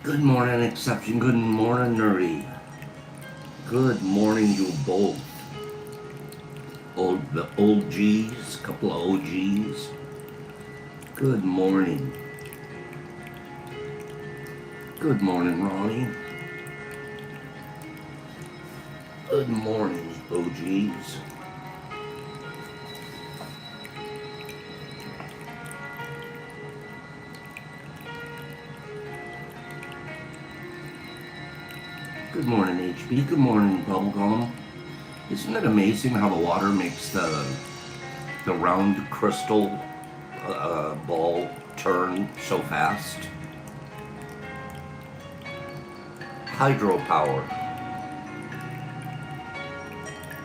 Good morning, Exception. Good morning, Nerdy. Good morning, you both. The old G's, couple of OGs. Good morning. Good morning, Ronnie. Good morning, OGs. Good morning, HB. Good morning, Bubblegum. Isn't it amazing how the water makes the round crystal ball turn so fast? Hydropower.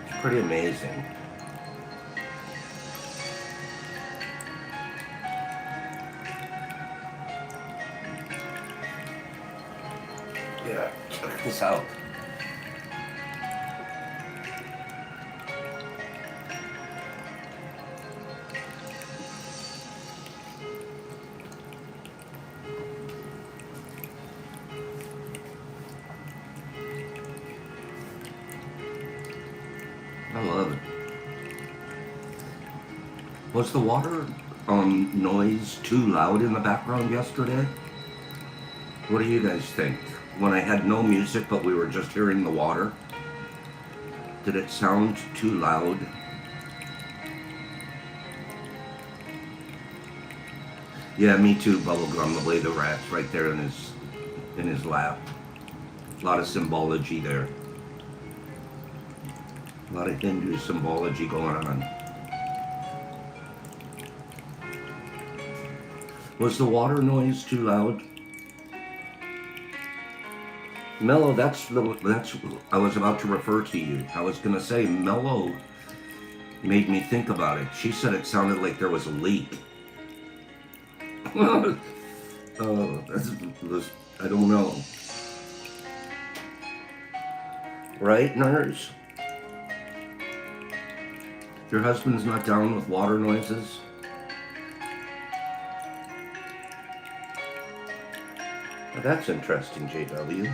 It's pretty amazing. Yeah, check this out. I love it. Was the water noise too loud in the background yesterday? What do you guys think? When I had no music but we were just hearing the water, did it sound too loud? Yeah, me too, Bubblegum, the way the rat's right there in his lap. A lot of symbology there. A lot of Hindu symbology going on. Was the water noise too loud? Mellow, that's I was about to refer to you. I was gonna say Mellow made me think about it. She said it sounded like there was a leak. I don't know. Right, nerds? Your husband's not down with water noises? Well, that's interesting, JW.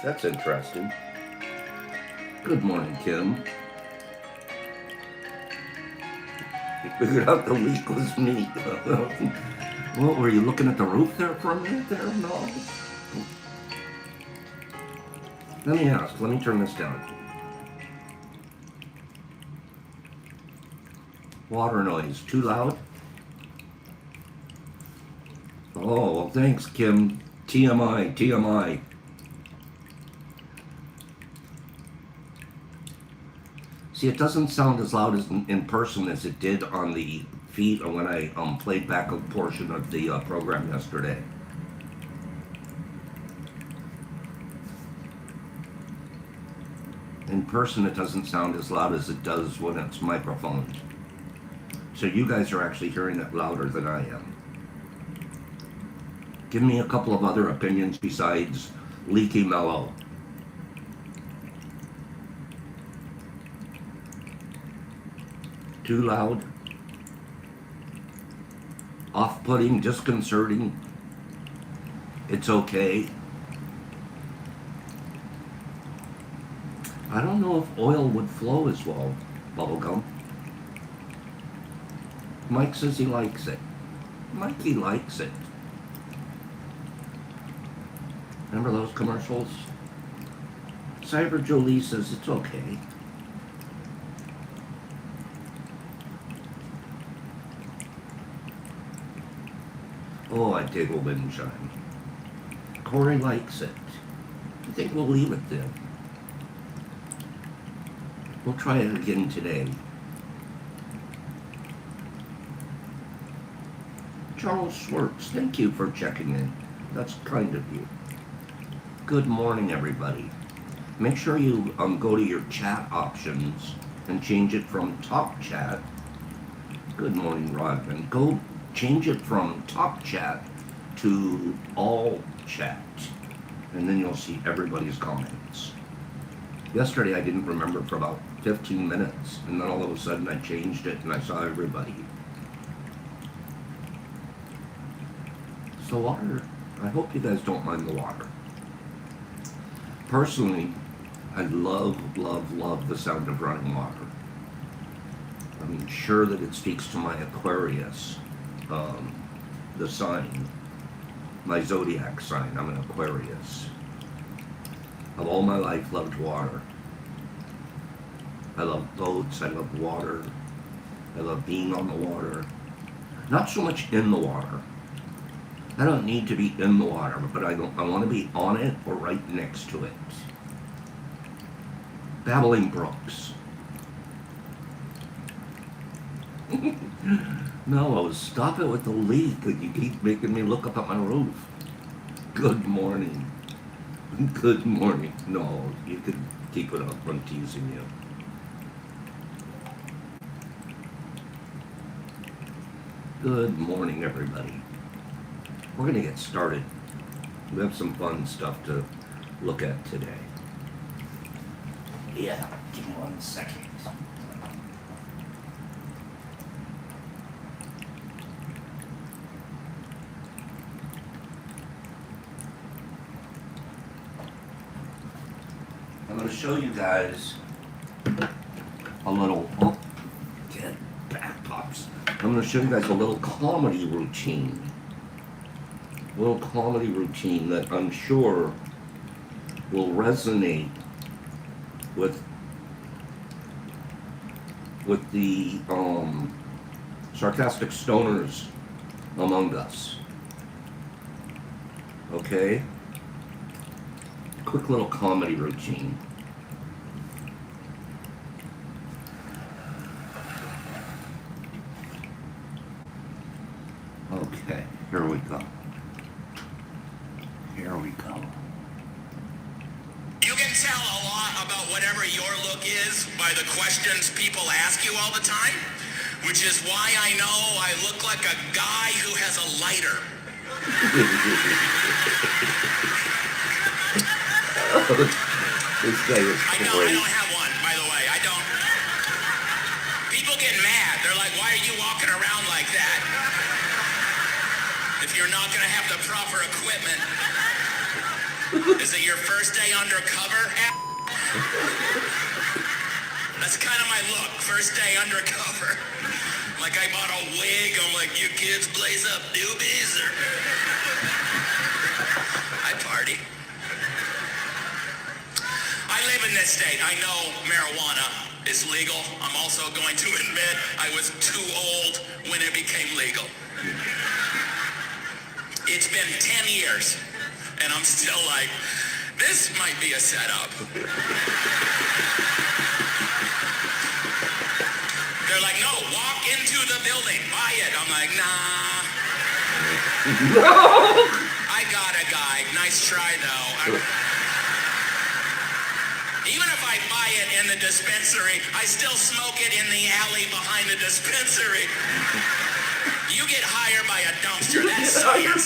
That's interesting. Good morning, Kim. You figured out the leak was me. What, were you looking at the roof there for a minute there? No. Let me ask. Let me turn this down. Water noise. Too loud? Oh, well, thanks, Kim. TMI, TMI. See, it doesn't sound as loud as in person as it did on the feed when I played back a portion of the program yesterday. In person, it doesn't sound as loud as it does when it's microphoned. So you guys are actually hearing it louder than I am. Give me a couple of other opinions besides leaky mellow. Too loud? Off-putting? Disconcerting? It's okay? I don't know if oil would flow as well, Bubblegum. Mike says he likes it. Mikey likes it. Remember those commercials? Cyber Jolie says it's okay. Oh, I dig a wind chime. Corey likes it. I think we'll leave it then. We'll try it again today. Charles Schwartz, thank you for checking in. That's kind of you. Good morning, everybody. Make sure you go to your chat options and change it from top chat. Good morning, Rodman. Go change it from top chat to all chat, and then you'll see everybody's comments. Yesterday I didn't remember for about 15 minutes, and then all of a sudden I changed it and I saw everybody. The water, I hope you guys don't mind the water. Personally, I love, love, love the sound of running water. I'm sure that it speaks to my Aquarius, the sign, my zodiac sign. I'm an Aquarius. I've all my life loved water. I love boats, I love water, I love being on the water. Not so much in the water. I don't need to be in the water, but I want to be on it or right next to it. Babbling brooks. No, stop it with the leak. You keep making me look up at my roof. Good morning. Good morning. No, you can keep it up. I'm teasing you. Good morning, everybody. We're going to get started. We have some fun stuff to look at today. Yeah, give me 1 second. I'm going to show you guys a little, get back pops. I'm going to show you guys a little comedy routine. A little comedy routine that I'm sure will resonate with the sarcastic stoners among us. Okay? Quick little comedy routine. Okay, here we go. Here we go. You can tell a lot about whatever your look is by the questions people ask you all the time, which is why I know I look like a guy who has a lighter. This guy is I great. don't have one, by the way. I don't. People get mad. They're like, why are you walking around like that? If you're not going to have the proper equipment. Is it your first day undercover? That's kind of my look. First day undercover. Like I bought a wig. I'm like, you kids blaze up doobies? Or... I party. I live in this state. I know marijuana is legal. I'm also going to admit I was too old when it became legal. It's been 10 years, and I'm still like, this might be a setup. They're like, no, walk into the building, buy it. I'm like, nah. No! I got a guy. Nice try, though. Even if I buy it in the dispensary, I still smoke it in the alley behind the dispensary. You get hired by a dumpster. That's science.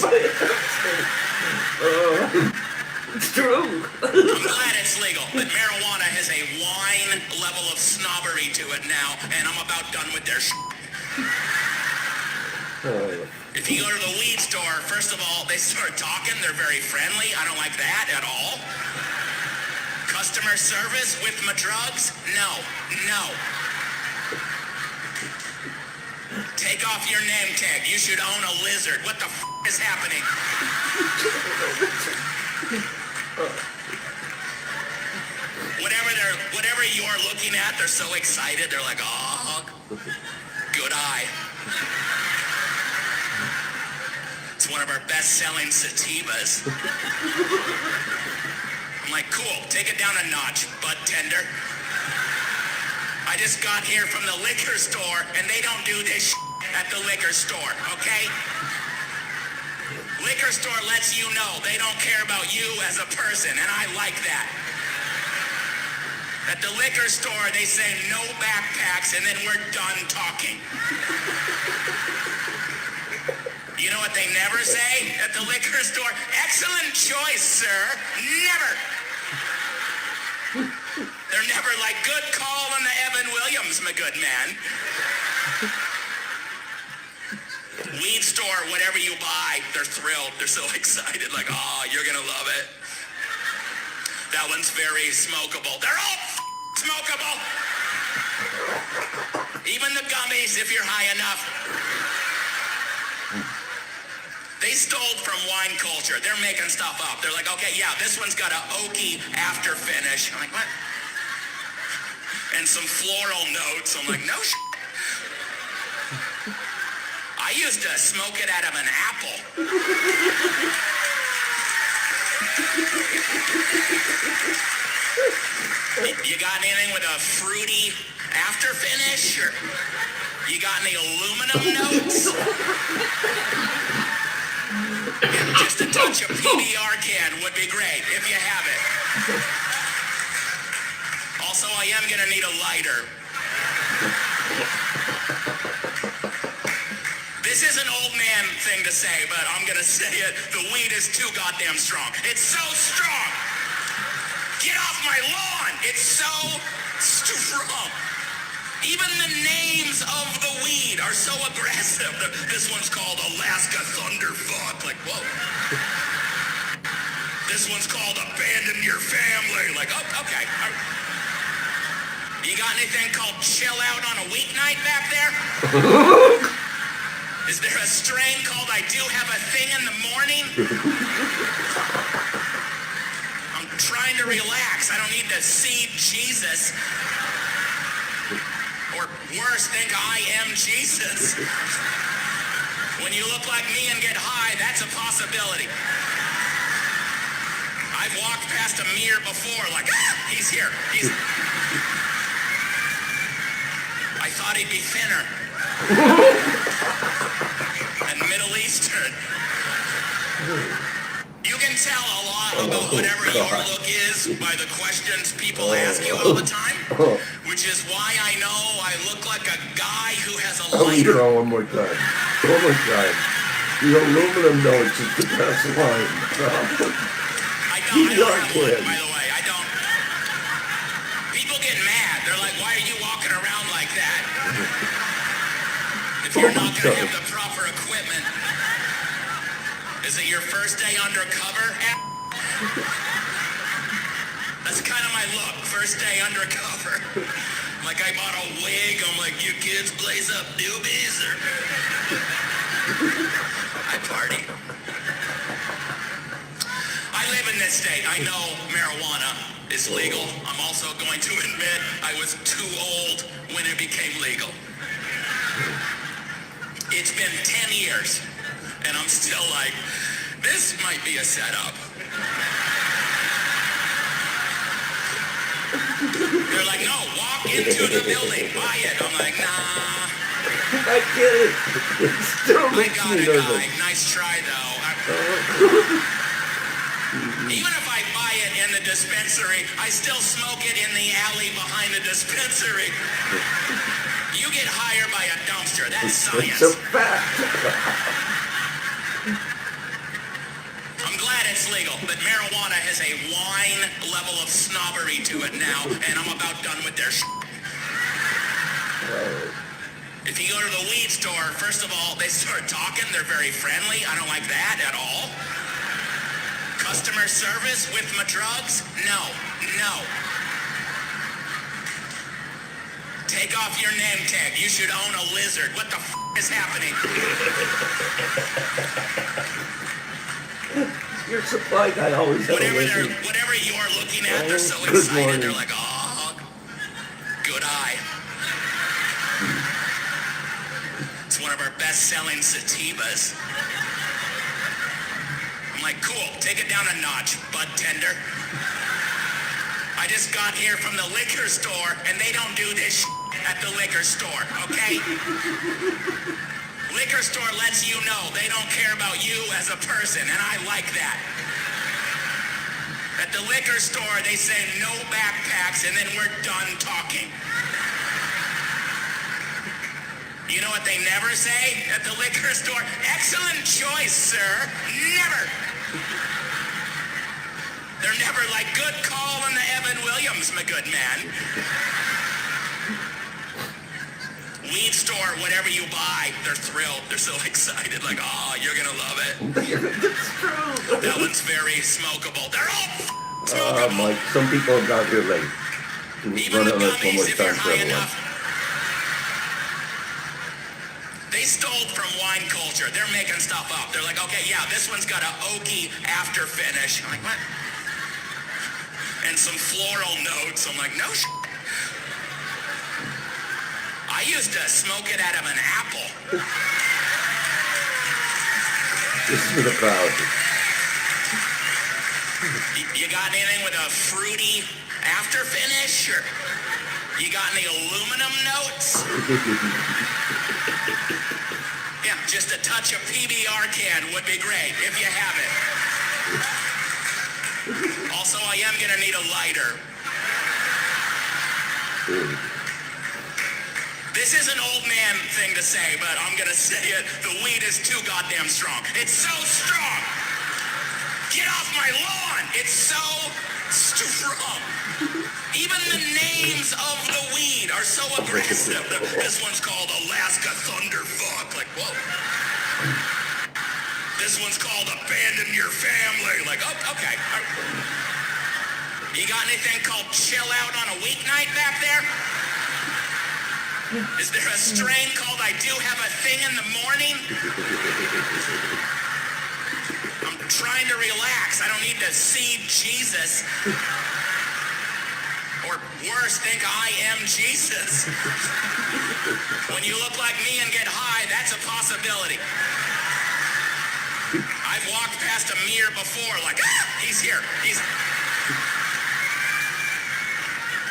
It's true. I'm glad it's legal, but marijuana has a wine level of snobbery to it now, and I'm about done with their If you go to the weed store, first of all, they start talking. They're very friendly. I don't like that at all. Customer service with my drugs? No. Take off your name tag. You should own a lizard. What the is happening? Whatever you're looking at, they're so excited. They're like, oh, good eye. It's one of our best-selling sativas. I'm like, cool, take it down a notch, butt tender. I just got here from the liquor store, and they don't do this at the liquor store, okay? Liquor store lets you know they don't care about you as a person, and I like that. At the liquor store, they say no backpacks, and then we're done talking. You know what they never say at the liquor store? Excellent choice, sir. Never. They're never like, good call on the Evan Williams, my good man. Weed store, whatever you buy, they're thrilled. They're so excited. Like, oh, you're going to love it. That one's very smokable. They're all smokable. Even the gummies, if you're high enough. They stole from wine culture. They're making stuff up. They're like, okay, yeah, this one's got an oaky after finish. I'm like, what? And some floral notes. I'm like, no shit. I used to smoke it out of an apple. You got anything with a fruity after finish? Or you got any aluminum notes? Just a touch of PBR can would be great if you have it. Also, I am going to need a lighter. This is an old man thing to say, but I'm going to say it. The weed is too goddamn strong. It's so strong. Get off my lawn. It's so strong. Even the names of the weed are so aggressive. This one's called Alaska Thunderfuck. Like, whoa. This one's called Abandon Your Family. Like, oh, okay. You got anything called Chill Out on a Weeknight back there? Is there a strain called I Do Have a Thing in the Morning? I'm trying to relax. I don't need to see Jesus. Or worse, think I am Jesus. When you look like me and get high, that's a possibility. I've walked past a mirror before, like, he's here. I thought he'd be thinner. And Middle Eastern. You can tell a lot about whatever your look is by the questions people ask you all the time, which is why I know I look like a guy who has a lighter. One more time. One more time. The aluminum notes is the best line. I don't have one, by the way. I don't. People get mad. They're like, why are you walking around like that? If you're not going to have the proper equipment. Is it your first day undercover? That's kind of my look. First day undercover. Like I bought a wig. I'm like, you kids blaze up doobies? Or I party. I live in this state. I know marijuana is legal. I'm also going to admit I was too old when it became legal. It's been 10 years, and I'm still like, this might be a setup. They're like, no, walk into the building, buy it. I'm like, nah. I get it. It still I makes got me it, nervous. guy. Nice try, though. Even if I buy it in the dispensary, I still smoke it in the alley behind the dispensary. You get higher by a dumpster. That's science. It's a fact. I'm glad it's legal, but marijuana has a wine level of snobbery to it now, and I'm about done with their If you go to the weed store, first of all, they start talking. They're very friendly. I don't like that at all. Customer service with my drugs? No. Take off your name tag. You should own a lizard. What the is happening? Your supply guy always has a lizard. Whatever you're looking at, they're so Good excited. morning. They're like, oh, good eye. It's one of our best-selling sativas. I'm like, cool, take it down a notch, bud tender. I just got here from the liquor store, and they don't do this at the liquor store, okay? Liquor store lets you know they don't care about you as a person, and I like that. At the liquor store, they say no backpacks, and then we're done talking. You know what they never say at the liquor store? Excellent choice, sir. Never. They're never like, good call on the Evan Williams, my good man. Weed store, whatever you buy, they're thrilled. They're so excited. Like, oh, you're going to love it. It's true. That one's very smokable. They're all Oh, smokable. Mike, some people got here late. Even Run the on this one more gummies, if you're time for high everyone. enough. They stole from wine culture. They're making stuff up. They're like, okay, yeah, this one's got an oaky after finish. I'm like, what? And some floral notes. I'm like, no shit. I used to smoke it out of an apple. This is for the crowd. You got anything with a fruity after finish? Or you got any aluminum notes? Yeah, just a touch of PBR can would be great if you have it. Also, I am gonna need a lighter. This is an old man thing to say, but I'm gonna say it. The weed is too goddamn strong. It's so strong. Get off my lawn. It's so strong. Even the names of the weed are so aggressive. This one's called Alaska Thunderfuck. Like, whoa. This one's called Abandon Your Family. Like, oh, okay. You got anything called Chill Out on a Weeknight back there? Is there a strain called I Do Have a Thing in the Morning? I'm trying to relax. I don't need to see Jesus. Or worse, think I am Jesus. When you look like me and get high, that's a possibility. I've walked past a mirror before, like, ah, he's here.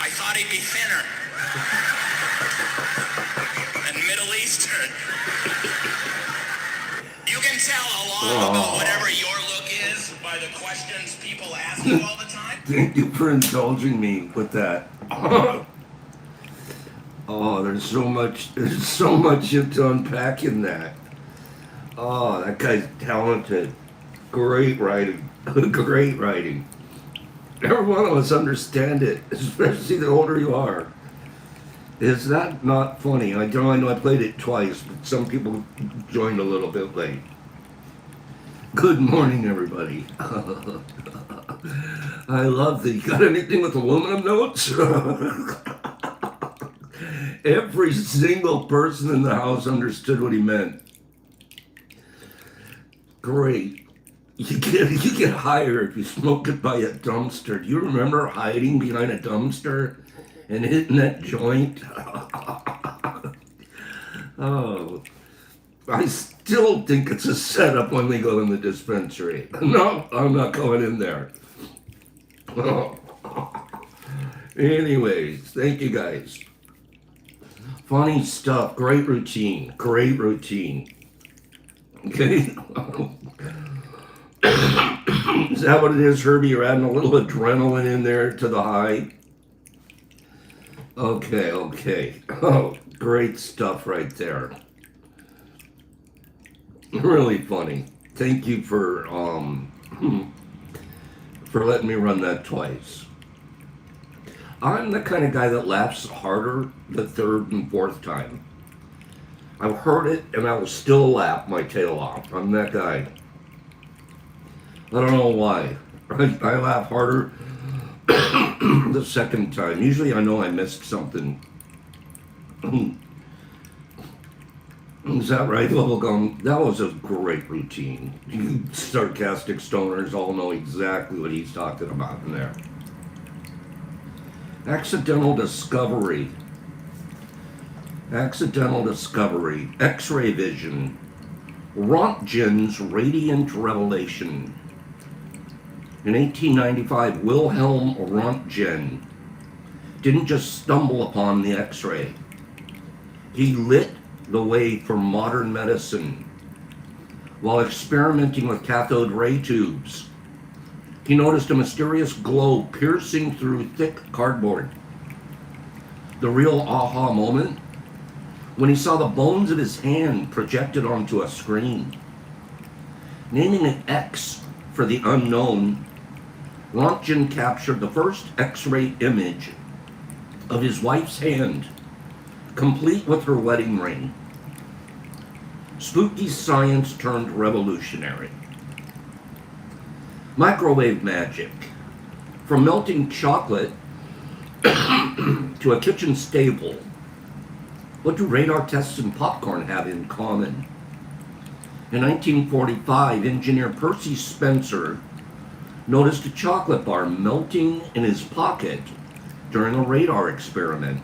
I thought he'd be thinner. And Middle Eastern. You can tell a lot about whatever your look is by the questions people ask you all the time. Thank you for indulging me with that. Oh, there's so much to unpack in that. Oh, that guy's talented. Great writing. Great writing. Every one of us understand it, especially the older you are. Is that not funny? I know I played it twice, but some people joined a little bit late. Good morning, everybody. I love the. You got anything with aluminum notes? Every single person in the house understood what he meant. Great. You get higher if you smoke it by a dumpster. Do you remember hiding behind a dumpster and hitting that joint? Oh, I still think it's a setup when we go in the dispensary. No, I'm not going in there. Oh. Anyways, thank you guys. Funny stuff. Great routine. Great routine. Okay. Is that what it is, Herbie? You're adding a little adrenaline in there to the high? Okay. Oh, great stuff right there. Really funny. Thank you for letting me run that twice. I'm the kind of guy that laughs harder the third and fourth time. I've heard it and I will still laugh my tail off. I'm that guy. I don't know why. I laugh harder the second time. Usually I know I missed something. Is that right, Bubblegum? That was a great routine. You sarcastic stoners all know exactly what he's talking about in there. Accidental discovery. X-ray vision. Rontgen's radiant revelation. In 1895, Wilhelm Röntgen didn't just stumble upon the X-ray. He lit the way for modern medicine while experimenting with cathode ray tubes. He noticed a mysterious glow piercing through thick cardboard. The real aha moment? When he saw the bones of his hand projected onto a screen. Naming it X for the unknown, Röntgen captured the first X-ray image of his wife's hand, complete with her wedding ring. Spooky science turned revolutionary. Microwave magic. From melting chocolate to a kitchen staple, what do radar tests and popcorn have in common? In 1945, engineer Percy Spencer noticed a chocolate bar melting in his pocket during a radar experiment.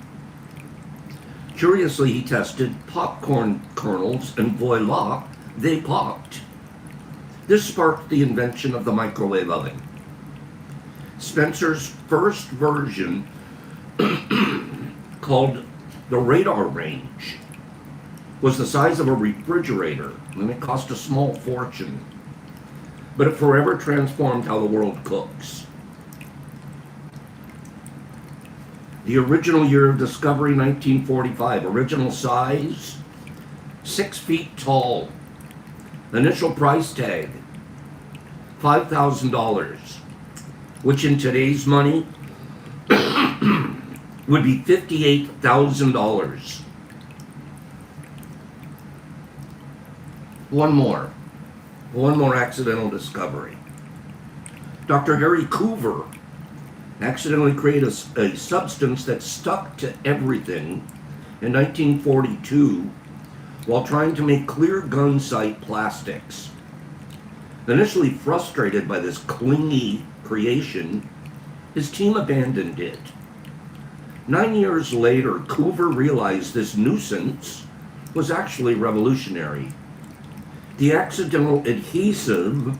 Curiously, he tested popcorn kernels and voila, they popped. This sparked the invention of the microwave oven. Spencer's first version, called the radar range, was the size of a refrigerator, and it cost a small fortune. But it forever transformed how the world cooks. The original year of discovery, 1945. Original size, 6 feet tall. Initial price tag, $5,000, which in today's money would be $58,000. One more accidental discovery. Dr. Harry Coover accidentally created a substance that stuck to everything in 1942 while trying to make clear gun sight plastics. Initially frustrated by this clingy creation, his team abandoned it. 9 years later, Coover realized this nuisance was actually revolutionary. The accidental adhesive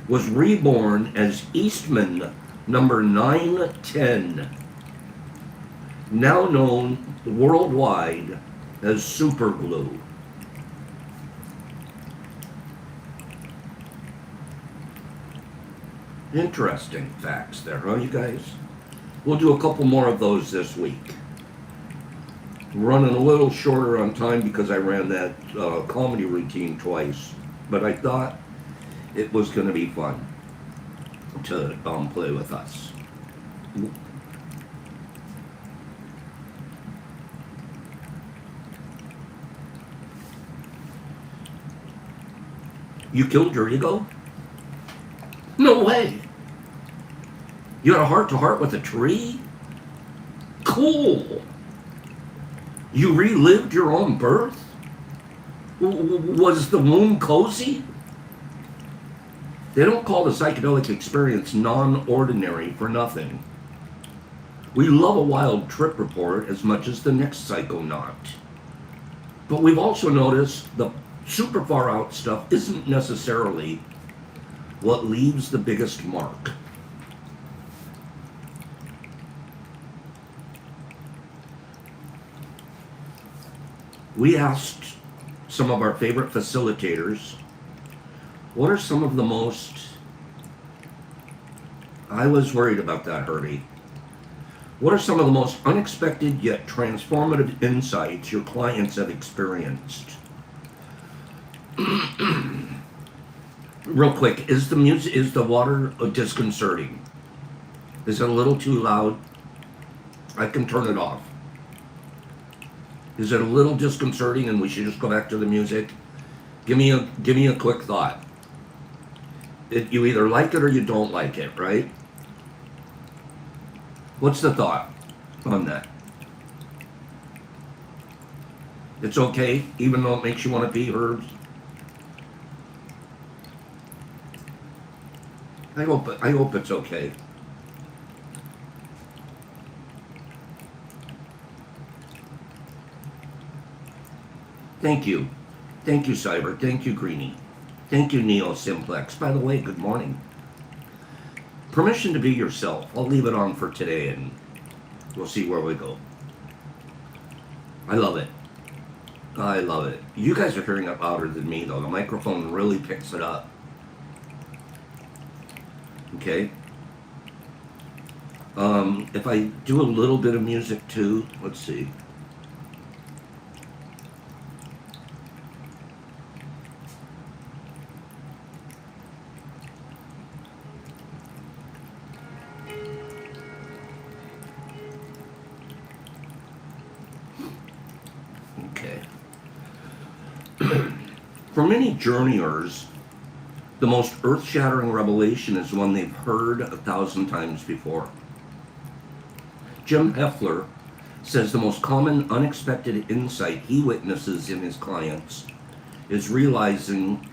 was reborn as Eastman number 910, now known worldwide as super glue. Interesting facts there, huh, you guys? We'll do a couple more of those this week. Running a little shorter on time because I ran that comedy routine twice, but I thought it was going to be fun to play with us. You killed your ego? No way! You had a heart-to-heart with a tree? Cool! You relived your own birth? Was the womb cozy? They don't call the psychedelic experience non-ordinary for nothing. We love a wild trip report as much as the next psychonaut. But we've also noticed the super far out stuff isn't necessarily what leaves the biggest mark. We asked some of our favorite facilitators, what are some of the most, I was worried about that, Herbie. What are some of the most unexpected yet transformative insights your clients have experienced? Real quick, is the water disconcerting? Is it a little too loud? I can turn it off. Is it a little disconcerting and we should just go back to the music? Give me a quick thought. You either like it or you don't like it, right? What's the thought on that? It's okay, even though it makes you want to pee, Herbs? I hope it's okay. Thank you. Thank you, Cyber. Thank you, Greenie. Thank you, Neo Simplex. By the way, good morning. Permission to be yourself. I'll leave it on for today and we'll see where we go. I love it. I love it. You guys are hearing it louder than me, though. The microphone really picks it up. Okay. If I do a little bit of music too, let's see. Okay. For many journeyers, the most earth-shattering revelation is one they've heard 1,000 times before. Jim Heffler says the most common unexpected insight he witnesses in his clients is realizing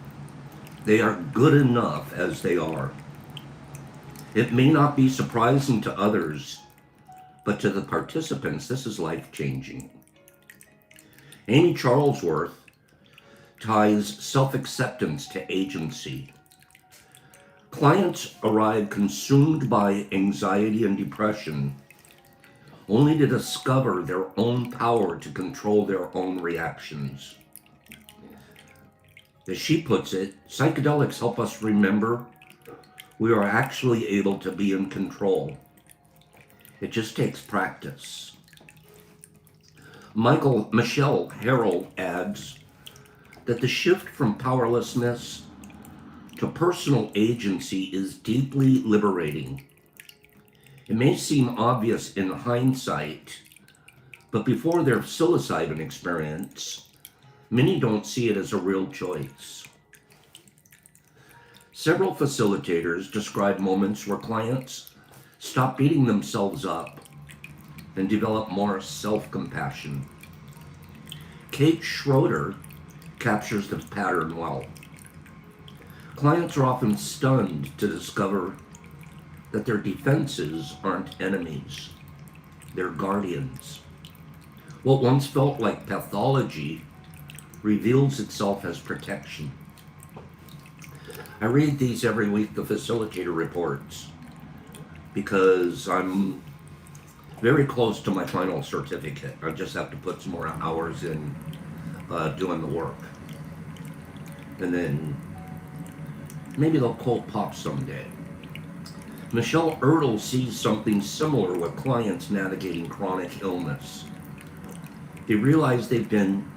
they are good enough as they are. It may not be surprising to others, but to the participants, this is life-changing. Amy Charlesworth ties self-acceptance to agency. Clients arrive consumed by anxiety and depression, only to discover their own power to control their own reactions. As she puts it, psychedelics help us remember we are actually able to be in control. It just takes practice. Michelle Harrell adds that the shift from powerlessness to personal agency is deeply liberating. It may seem obvious in hindsight, but before their psilocybin experience, many don't see it as a real choice. Several facilitators describe moments where clients stop beating themselves up and develop more self-compassion. Kate Schroeder captures the pattern well. Clients are often stunned to discover that their defenses aren't enemies, they're guardians. What once felt like pathology reveals itself as protection. I read these every week, the facilitator reports, because I'm very close to my final certificate. I just have to put some more hours in doing the work. And then maybe they'll cold pop someday. Michelle Ertl sees something similar with clients navigating chronic illness. They realize they've been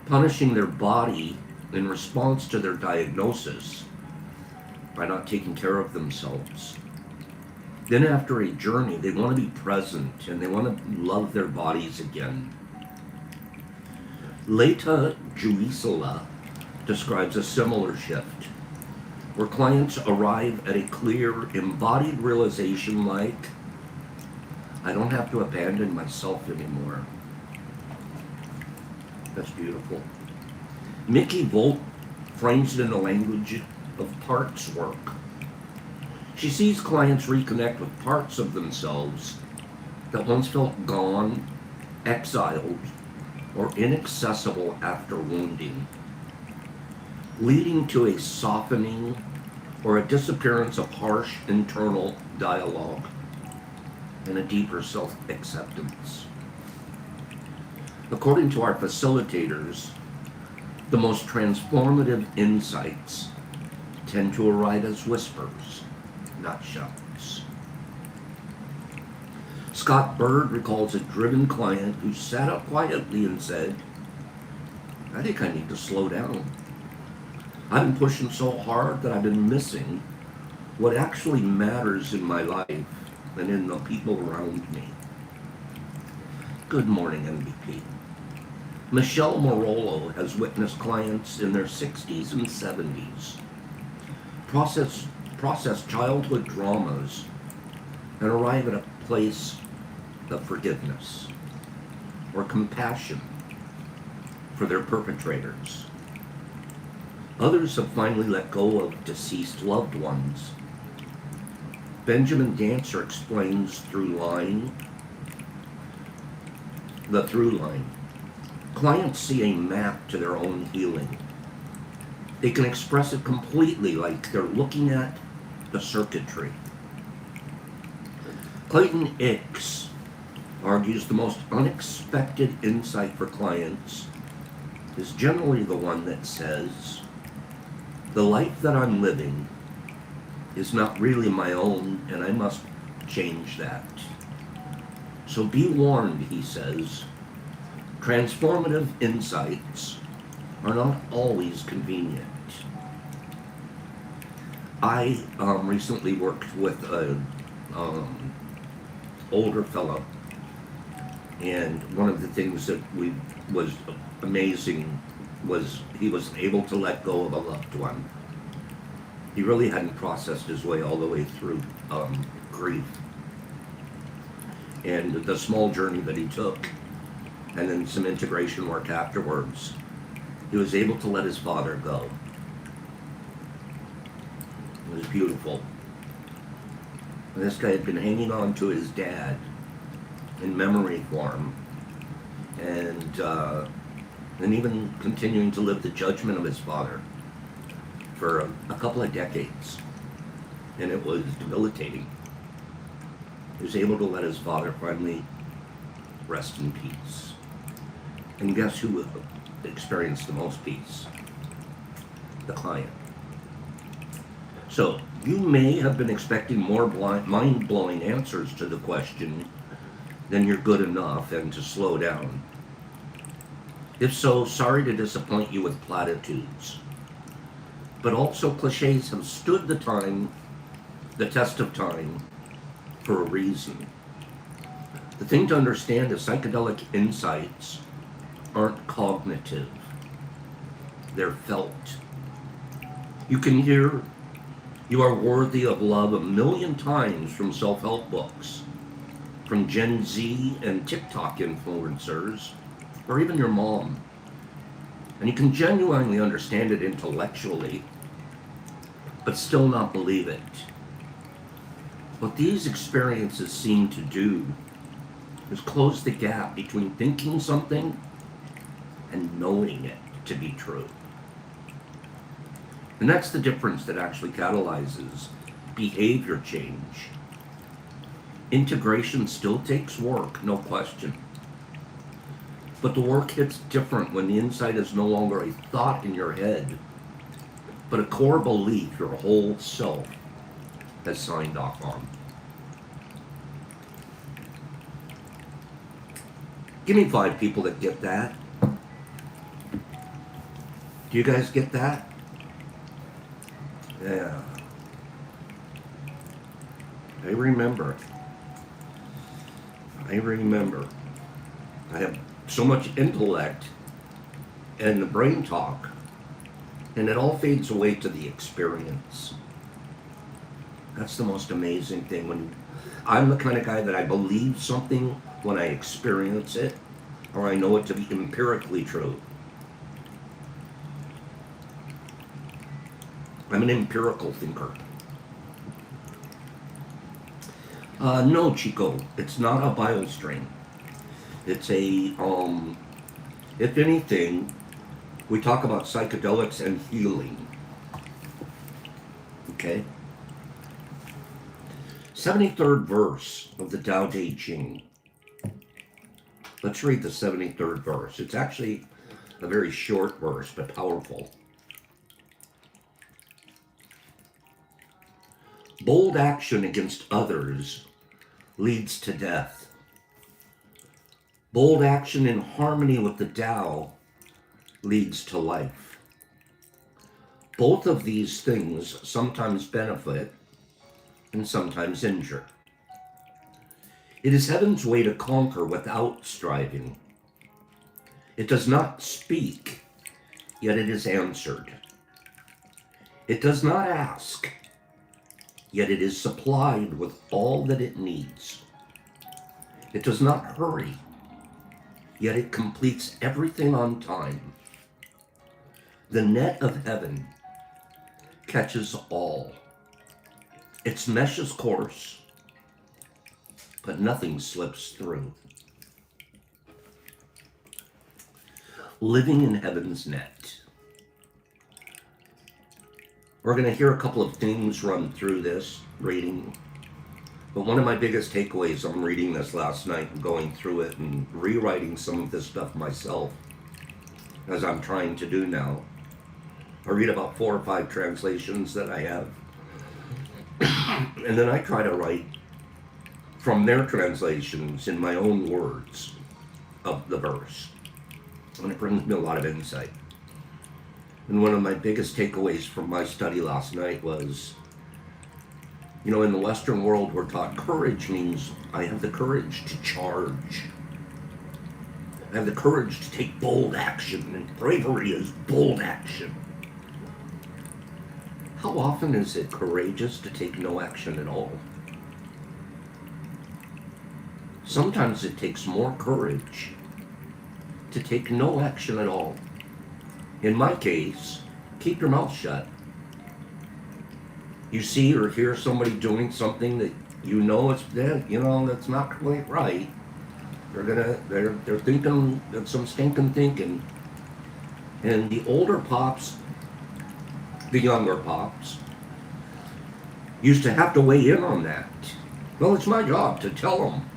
punishing their body in response to their diagnosis by not taking care of themselves. Then after a journey, they want to be present and they want to love their bodies again. Leta Juisola describes a similar shift, where clients arrive at a clear, embodied realization like, I don't have to abandon myself anymore. That's beautiful. Mickey Volt frames it in the language of parts work. She sees clients reconnect with parts of themselves that once felt gone, exiled, or inaccessible after wounding, leading to a softening or a disappearance of harsh internal dialogue and a deeper self-acceptance. According to our facilitators, the most transformative insights tend to arrive as whispers, not shouts. Scott Bird recalls a driven client who sat up quietly and said, I think I need to slow down. I've been pushing so hard that I've been missing what actually matters in my life and in the people around me. Good morning, MVP. Michelle Morolo has witnessed clients in their 60s and 70s process childhood traumas and arrive at a place of forgiveness or compassion for their perpetrators. Others have finally let go of deceased loved ones. Benjamin Dancer explains the through line. Clients see a map to their own healing. They can express it completely, like they're looking at the circuitry. Clayton Ix argues the most unexpected insight for clients is generally the one that says, the life that I'm living is not really my own, and I must change that. So be warned, he says, transformative insights are not always convenient. I recently worked with an older fellow, and one of the things that was amazing he was able to let go of a loved one. He really hadn't processed his way all the way through grief. And the small journey that he took, and then some integration work afterwards, he was able to let his father go. It was beautiful. And this guy had been hanging on to his dad in memory form, and even continuing to live the judgment of his father for a couple of decades. And it was debilitating. He was able to let his father finally rest in peace. And guess who experienced the most peace? The client. So, you may have been expecting more mind-blowing answers to the question than you're good enough and to slow down. If so, sorry to disappoint you with platitudes. But also cliches have stood the test of time, for a reason. The thing to understand is psychedelic insights aren't cognitive. They're felt. You can hear "You are worthy of love" 1,000,000 times from self-help books, from Gen Z and TikTok influencers, or even your mom. And you can genuinely understand it intellectually, but still not believe it. What these experiences seem to do is close the gap between thinking something and knowing it to be true. And that's the difference that actually catalyzes behavior change. Integration still takes work, no question. But the work hits different when the insight is no longer a thought in your head, but a core belief your whole self has signed off on. Give me 5 people that get that. Do you guys get that? Yeah. I remember. I have so much intellect and the brain talk, and it all fades away to the experience. That's the most amazing thing. When I'm the kind of guy that I believe something when I experience it, or I know it to be empirically true. I'm an empirical thinker. No, Chico, it's not a bile strain. It's a, if anything, we talk about psychedelics and healing. Okay? 73rd verse of the Tao Te Ching. Let's read the 73rd verse. It's actually a very short verse, but powerful. Bold action against others leads to death. Bold action in harmony with the Tao leads to life. Both of these things sometimes benefit and sometimes injure. It is heaven's way to conquer without striving. It does not speak, yet it is answered. It does not ask, yet it is supplied with all that it needs. It does not hurry, yet it completes everything on time. The net of heaven catches all. Its mesh is coarse, but nothing slips through. Living in heaven's net. We're going to hear a couple of things run through this reading, but one of my biggest takeaways, I'm reading this last night and going through it and rewriting some of this stuff myself, as I'm trying to do now. I read about 4 or 5 translations that I have, and then I try to write from their translations in my own words of the verse, and it brings me a lot of insight. And one of my biggest takeaways from my study last night was, in the Western world we're taught courage means I have the courage to charge. I have the courage to take bold action, and bravery is bold action. How often is it courageous to take no action at all? Sometimes it takes more courage to take no action at all. In my case, keep your mouth shut. You see or hear somebody doing something that you know that's not quite right. They're thinking that's some stinking thinking. And the older pops, the younger pops, used to have to weigh in on that. Well, it's my job to tell them.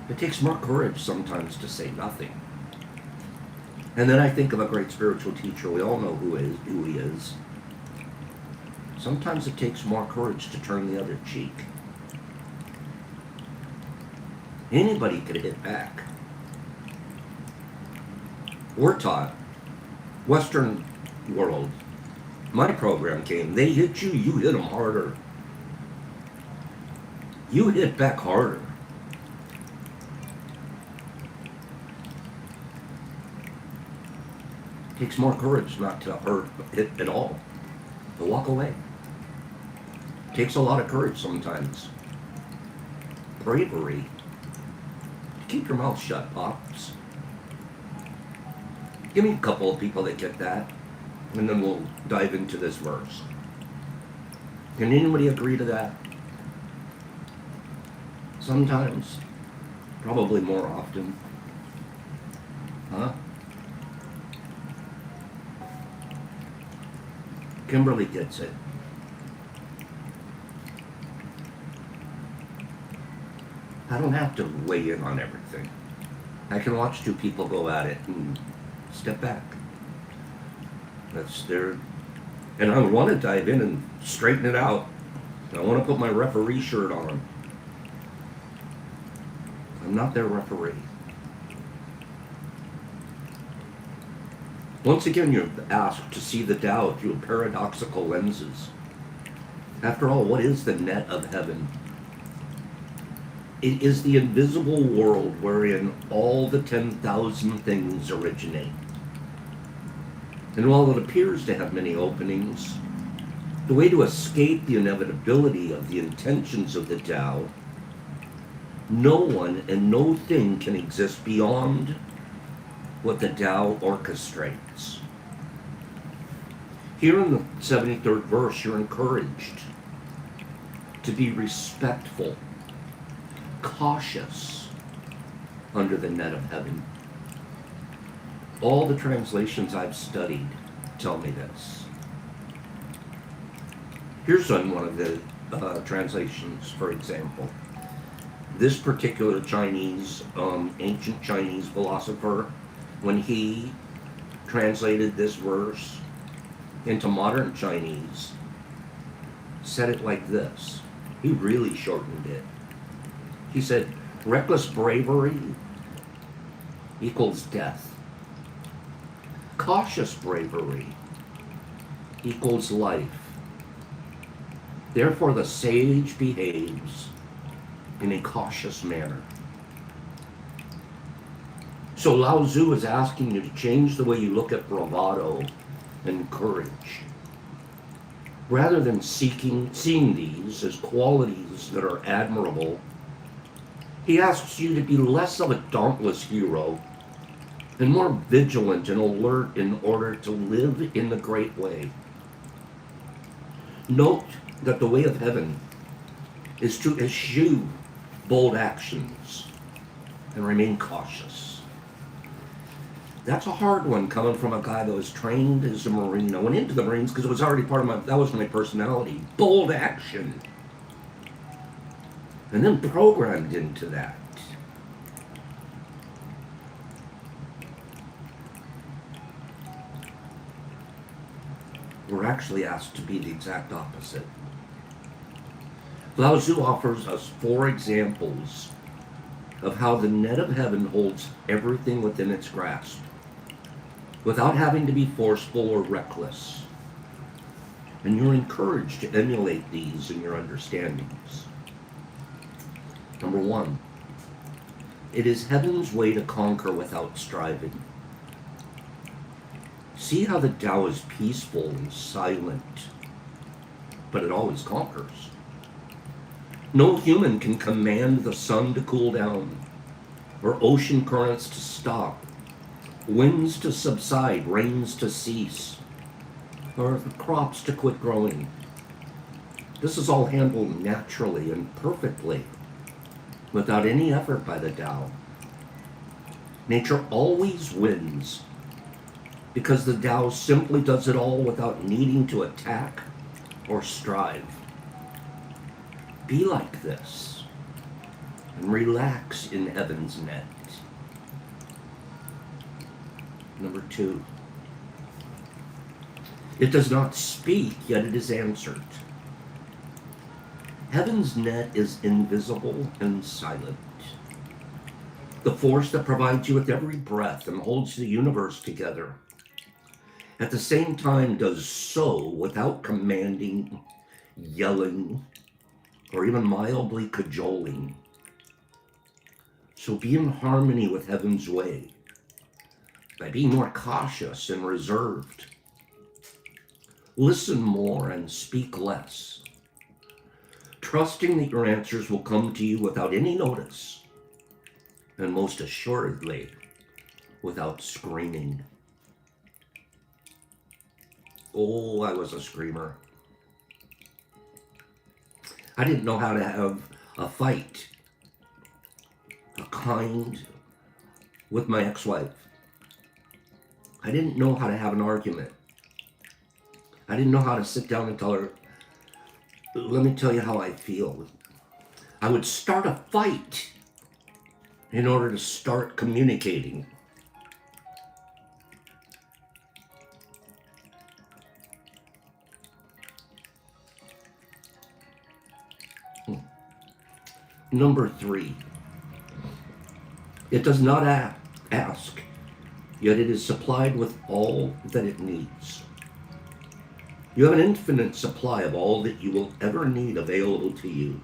It takes more courage sometimes to say nothing. And then I think of a great spiritual teacher. We all know who he is. Sometimes it takes more courage to turn the other cheek. Anybody could hit back. We're taught, Western world, my program came, they hit you, you hit them harder. You hit back harder. It takes more courage not to hit at all, to walk away. It takes a lot of courage sometimes. Bravery. Keep your mouth shut, Pops. Give me a couple of people that get that, and then we'll dive into this verse. Can anybody agree to that? Sometimes. Probably more often. Huh? Kimberly gets it. I don't have to weigh in on everything. I can watch two people go at it and step back. That's their... And I want to dive in and straighten it out. I want to put my referee shirt on. I'm not their referee. Once again, you're asked to see the Tao through paradoxical lenses. After all, what is the net of heaven? It is the invisible world wherein all the 10,000 things originate. And while it appears to have many openings, the way to escape the inevitability of the intentions of the Tao, no one and no thing can exist beyond what the Tao orchestrates. Here in the 73rd verse, you're encouraged to be respectful, cautious under the net of heaven. All the translations I've studied tell me this. Here's one of the translations, for example. This particular Chinese, ancient Chinese philosopher, when he translated this verse into modern Chinese, said it like this. He really shortened it. He said, reckless bravery equals death. Cautious bravery equals life. Therefore, the sage behaves in a cautious manner. So Lao Tzu is asking you to change the way you look at bravado and courage. Rather than seeing these as qualities that are admirable, he asks you to be less of a dauntless hero and more vigilant and alert in order to live in the great way. Note that the way of heaven is to eschew bold actions and remain cautious. That's a hard one coming from a guy that was trained as a Marine. I went into the Marines because it was already that was my personality. Bold action. And then programmed into that. We're actually asked to be the exact opposite. Lao Tzu offers us 4 examples of how the net of heaven holds everything within its grasp, without having to be forceful or reckless. And you're encouraged to emulate these in your understandings. Number 1, It is heaven's way to conquer without striving. See how the Tao is peaceful and silent, but it always conquers. No human can command the sun to cool down, or ocean currents to stop, winds to subside, rains to cease, or the crops to quit growing. This is all handled naturally and perfectly, without any effort by the Tao. Nature always wins, because the Tao simply does it all without needing to attack or strive. Be like this, and relax in heaven's net. Number 2. It does not speak, yet it is answered. Heaven's net is invisible and silent. The force that provides you with every breath and holds the universe together, at the same time does so without commanding, yelling, or even mildly cajoling. So be in harmony with heaven's way by being more cautious and reserved. Listen more and speak less, trusting that your answers will come to you without any notice, and most assuredly, without screaming. Oh, I was a screamer. I didn't know how to have a fight, a kind, with my ex-wife. I didn't know how to have an argument. I didn't know how to sit down and tell her, let me tell you how I feel. I would start a fight in order to start communicating. Number 3, it does not ask, yet it is supplied with all that it needs. You have an infinite supply of all that you will ever need available to you.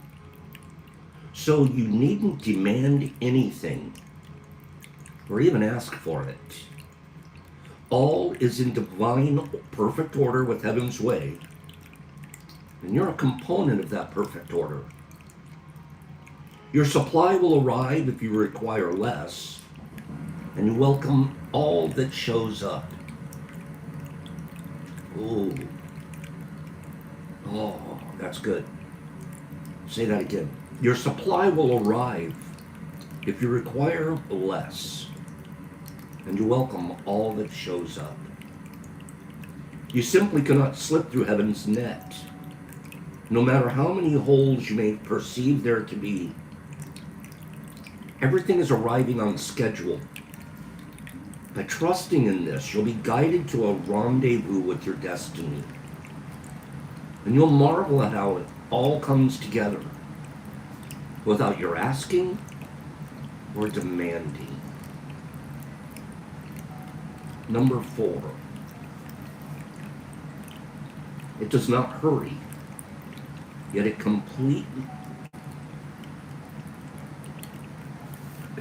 So you needn't demand anything or even ask for it. All is in divine, perfect order with heaven's way, and you're a component of that perfect order. Your supply will arrive if you require less, and you welcome all that shows up. Oh, that's good. Say that again. Your supply will arrive if you require less, and you welcome all that shows up. You simply cannot slip through heaven's net, no matter how many holes you may perceive there to be. Everything is arriving on schedule. By trusting in this, you'll be guided to a rendezvous with your destiny. And you'll marvel at how it all comes together without your asking or demanding. Number 4, it does not hurry, yet it completely...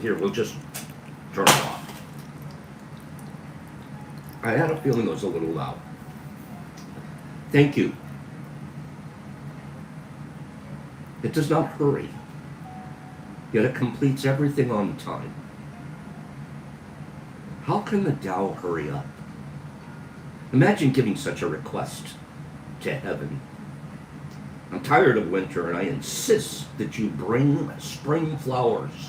Here, we'll just turn it off. I had a feeling it was a little loud. Thank you. It does not hurry, yet it completes everything on time. How can the Tao hurry up? Imagine giving such a request to heaven. I'm tired of winter and I insist that you bring spring flowers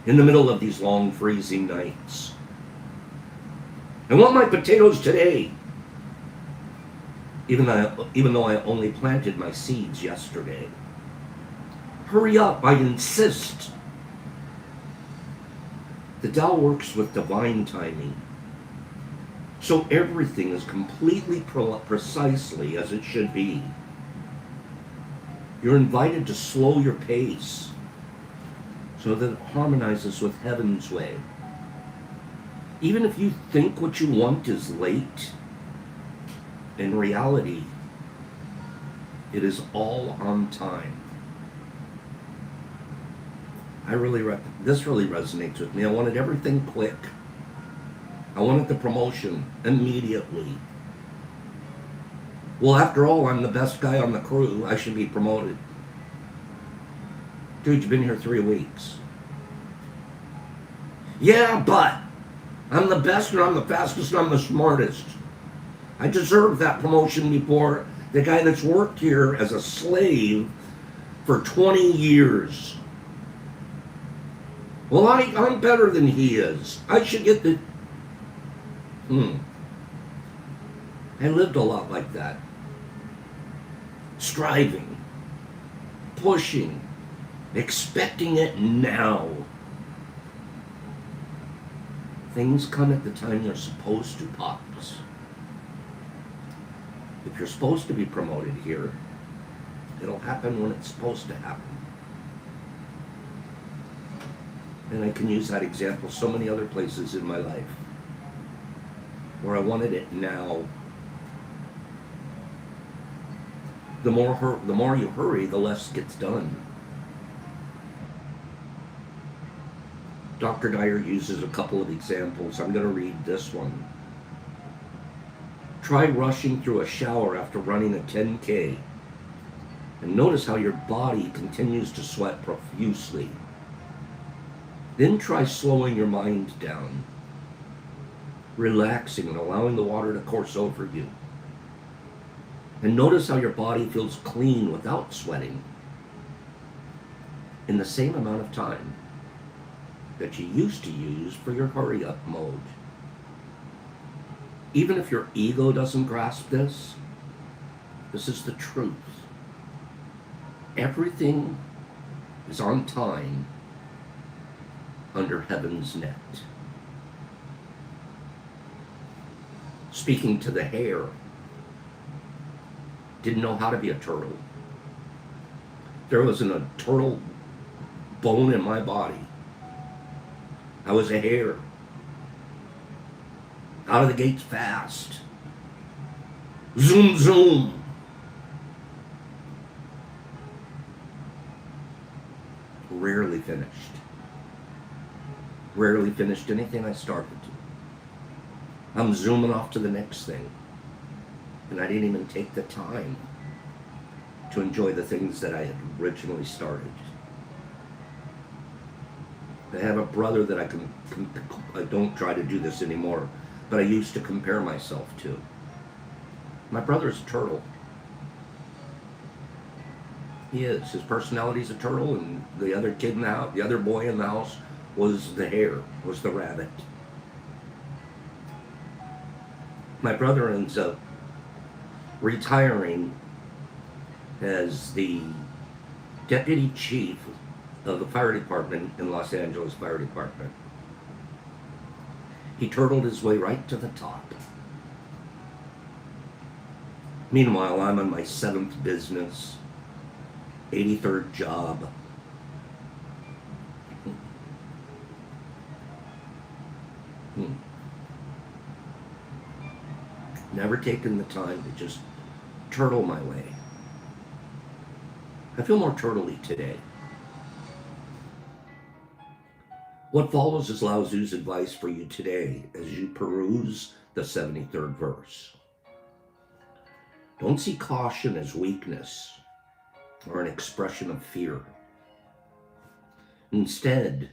in the middle of these long freezing nights. I want my potatoes today, even though I only planted my seeds yesterday. Hurry up, I insist. The Tao works with divine timing, so everything is completely precisely as it should be. You're invited to slow your pace so that it harmonizes with heaven's way. Even if you think what you want is late, in reality, it is all on time. This really resonates with me. I wanted everything quick. I wanted the promotion immediately. Well, after all, I'm the best guy on the crew. I should be promoted. Dude, you've been here 3 weeks. Yeah, but I'm the best and I'm the fastest and I'm the smartest. I deserve that promotion before the guy that's worked here as a slave for 20 years. Well, I'm better than he is. I should get the... I lived a lot like that. Striving, pushing, expecting it now. Things come at the time they're supposed to, Pops. If you're supposed to be promoted here, it'll happen when it's supposed to happen. And I can use that example so many other places in my life where I wanted it now. The more you hurry, the less gets done. Dr. Dyer uses a couple of examples. I'm going to read this one. Try rushing through a shower after running a 10K and notice how your body continues to sweat profusely. Then try slowing your mind down, relaxing and allowing the water to course over you. And notice how your body feels clean without sweating in the same amount of time that you used to use for your hurry up mode. Even if your ego doesn't grasp this, this is the truth. Everything is on time under heaven's net. Speaking to the hare, didn't know how to be a turtle. There wasn't a turtle bone in my body. I was a hare. Out of the gates fast. Zoom, zoom. Rarely finished. Rarely finished anything I started. I'm zooming off to the next thing. And I didn't even take the time to enjoy the things that I had originally started. I have a brother that I don't try to do this anymore, but I used to compare myself to. My brother's a turtle. He is. His personality's a turtle, and the other kid in the house, the other boy in the house was the hare, was the rabbit. My brother ends up retiring as the deputy chief of the fire department in Los Angeles Fire Department. He turtled his way right to the top. Meanwhile, I'm on my 7th business, 83rd job. Never taken the time to just turtle my way. I feel more turtley today. What follows is Lao Tzu's advice for you today as you peruse the 73rd verse. Don't see caution as weakness or an expression of fear. Instead,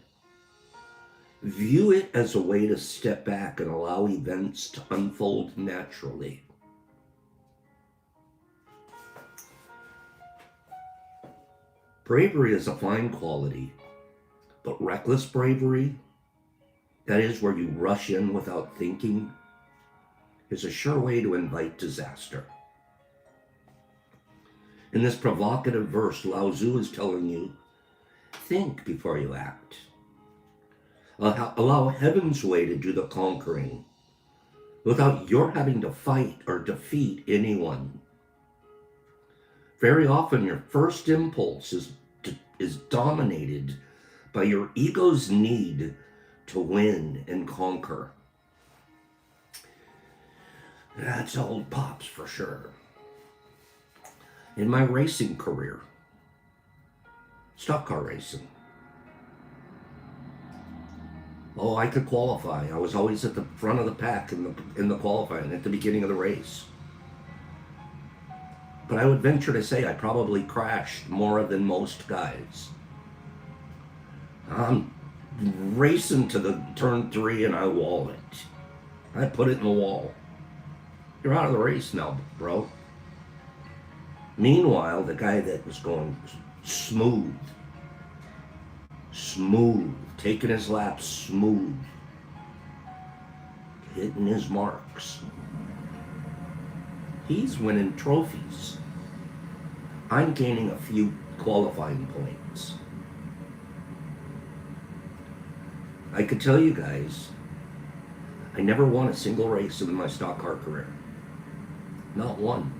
view it as a way to step back and allow events to unfold naturally. Bravery is a fine quality, but reckless bravery, that is where you rush in without thinking, is a sure way to invite disaster. In this provocative verse, Lao Tzu is telling you, think before you act. Allow heaven's way to do the conquering without your having to fight or defeat anyone. Very often your first impulse is dominated by your ego's need to win and conquer. That's old Pops for sure. In my racing career, stock car racing, Oh, I could qualify. I was always at the front of the pack in the qualifying at the beginning of the race. But I would venture to say I probably crashed more than most guys. I'm racing to the turn 3 and I wall it. I put it in the wall. You're out of the race now, bro. Meanwhile, the guy that was going smooth, taking his laps smooth, hitting his marks, he's winning trophies. I'm gaining a few qualifying points. I could tell you guys, I never won a single race in my stock car career. Not one.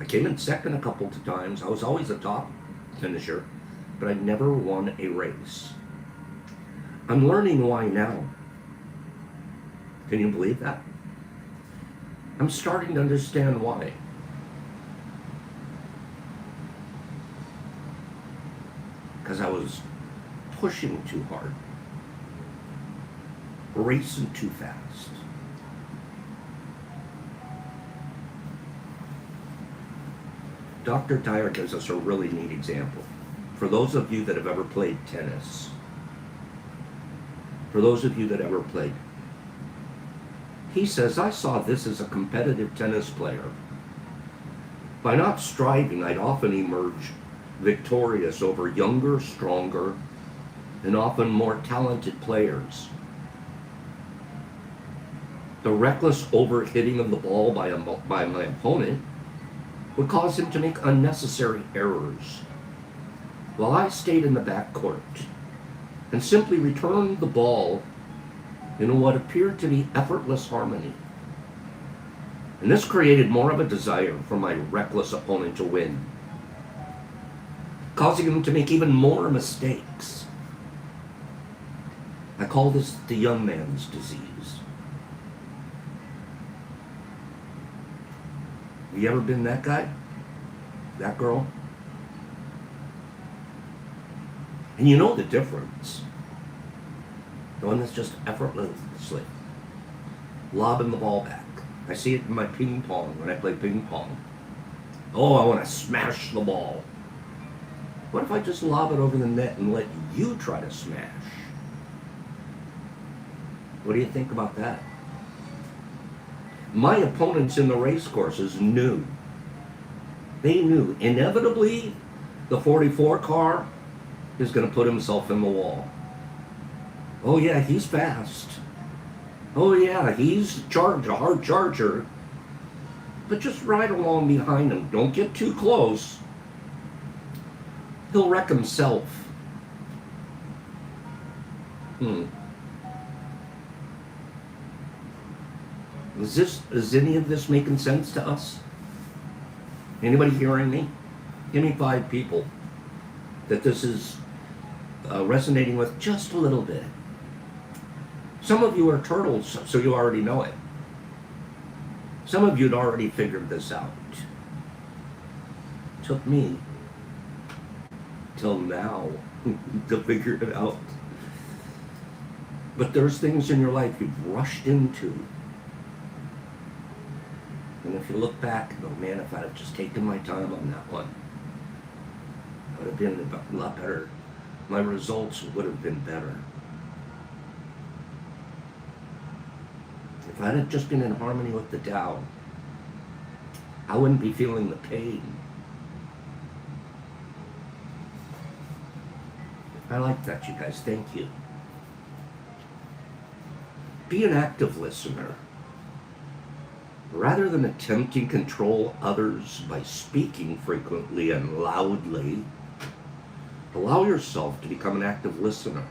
I came in second a couple of times. I was always a top finisher, but I never won a race. I'm learning why now. Can you believe that? I'm starting to understand why. Because I was pushing too hard, racing too fast. Dr. Dyer gives us a really neat example. For those of you that have ever played tennis, he says, I saw this as a competitive tennis player. By not striving, I'd often emerge victorious over younger, stronger, and often more talented players. The reckless overhitting of the ball by my opponent would cause him to make unnecessary errors, while I stayed in the backcourt and simply returned the ball in what appeared to be effortless harmony. And this created more of a desire for my reckless opponent to win, causing him to make even more mistakes. I call this the young man's disease. Have you ever been that guy? That girl? And you know the difference. The one that's just effortlessly lobbing the ball back. I see it in my ping pong when I play ping pong. Oh, I want to smash the ball. What if I just lob it over the net and let you try to smash? What do you think about that? My opponents in the race courses knew. They knew inevitably the 44 car is going to put himself in the wall. Oh yeah, he's fast. Oh yeah, he's a hard charger. But just ride along behind him. Don't get too close. He'll wreck himself. Is any of this making sense to us? Anybody hearing me? Give me 5 people that this is resonating with just a little bit. Some of you are turtles, so you already know it. Some of you had already figured this out. It took me till now to figure it out. But there's things in your life you've rushed into. And if you look back and go, man, if I'd have just taken my time on that one, I would have been a lot better. My results would have been better. If I'd have just been in harmony with the Tao, I wouldn't be feeling the pain. I like that, you guys. Thank you. Be an active listener. Rather than attempting to control others by speaking frequently and loudly, allow yourself to become an active listener.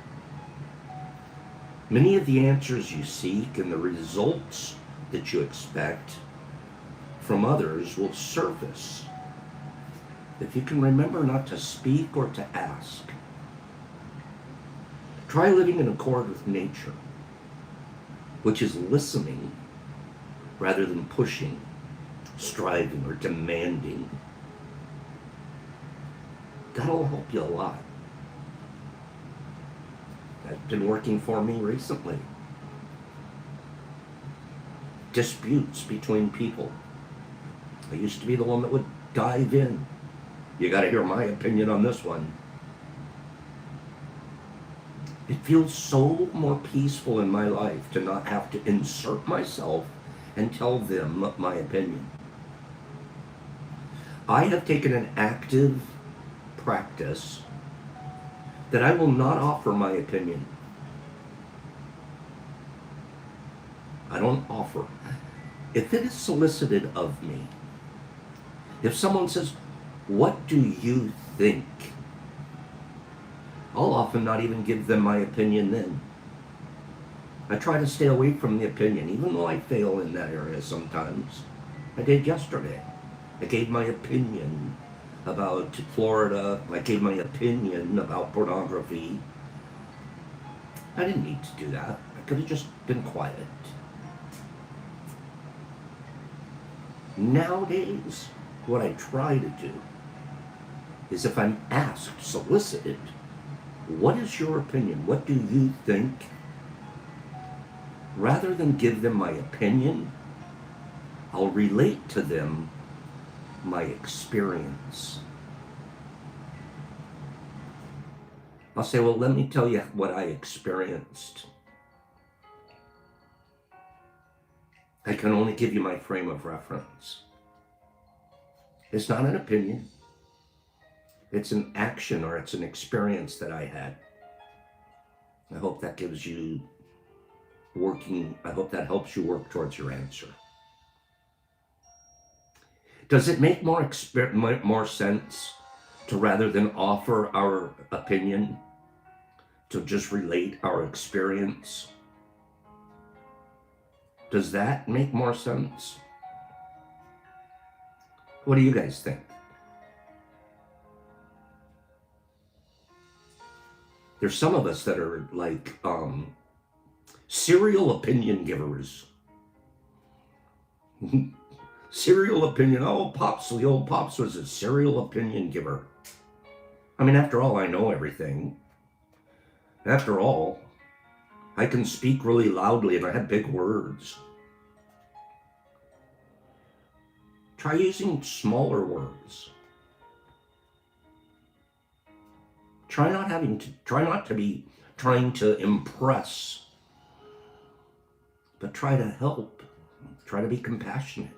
Many of the answers you seek and the results that you expect from others will surface if you can remember not to speak or to ask. Try living in accord with nature, which is listening rather than pushing, striving, or demanding. That'll help you a lot. That's been working for me recently. Disputes between people. I used to be the one that would dive in. You got to hear my opinion on this one. It feels so more peaceful in my life to not have to insert myself and tell them my opinion. I have taken an active practice that I will not offer my opinion. I don't offer. If it is solicited of me, if someone says, "What do you think?" I'll often not even give them my opinion then. I try to stay away from the opinion, even though I fail in that area sometimes. I did yesterday. I gave my opinion about Florida. I gave my opinion about pornography. I didn't need to do that. I could have just been quiet. Nowadays, what I try to do is, if I'm asked, solicited, "What is your opinion? What do you think?" Rather than give them my opinion, I'll relate to them my experience. I'll say, "Well, let me tell you what I experienced. I can only give you my frame of reference. It's not an opinion. It's an action, or it's an experience that I had." I hope that gives you I hope that helps you work towards your answer. Does it make more sense to, rather than offer our opinion, to just relate our experience? Does that make more sense? What do you guys think? There's some of us that are like serial opinion givers. Serial opinion. Oh, the old Pops was a serial opinion giver. I mean, after all, I know everything. After all, I can speak really loudly and I have big words. Try using smaller words. Try not to be trying to impress, but try to help. Try to be compassionate.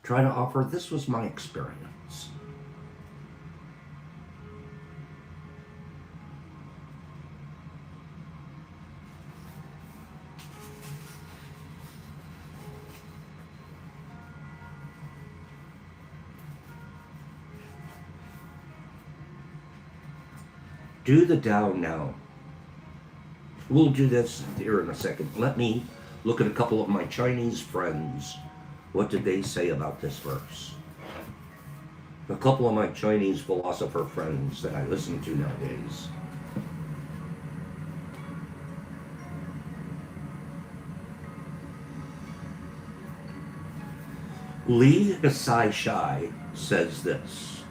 Try to offer, "This was my experience." Do the Tao now. We'll do this here in a second. Let me look at a couple of my Chinese friends. What did they say about this verse? A couple of my Chinese philosopher friends that I listen to nowadays. Li Sai says this: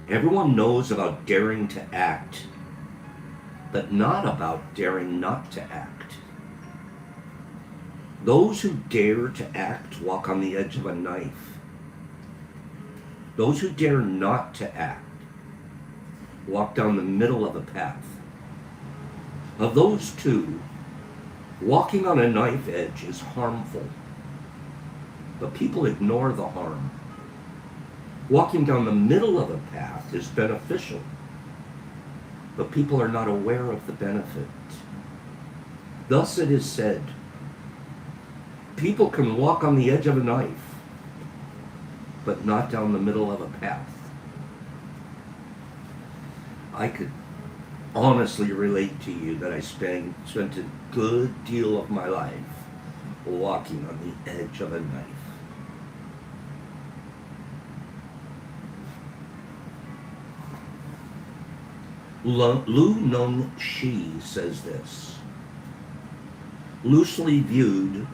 "Everyone knows about daring to act, but not about daring not to act. Those who dare to act walk on the edge of a knife. Those who dare not to act walk down the middle of a path. Of those two, walking on a knife edge is harmful, but people ignore the harm. Walking down the middle of a path is beneficial, but people are not aware of the benefit. Thus it is said, people can walk on the edge of a knife, but not down the middle of a path." I could honestly relate to you that I spent a good deal of my life walking on the edge of a knife. Lu Nung Shi says this: "Loosely viewed,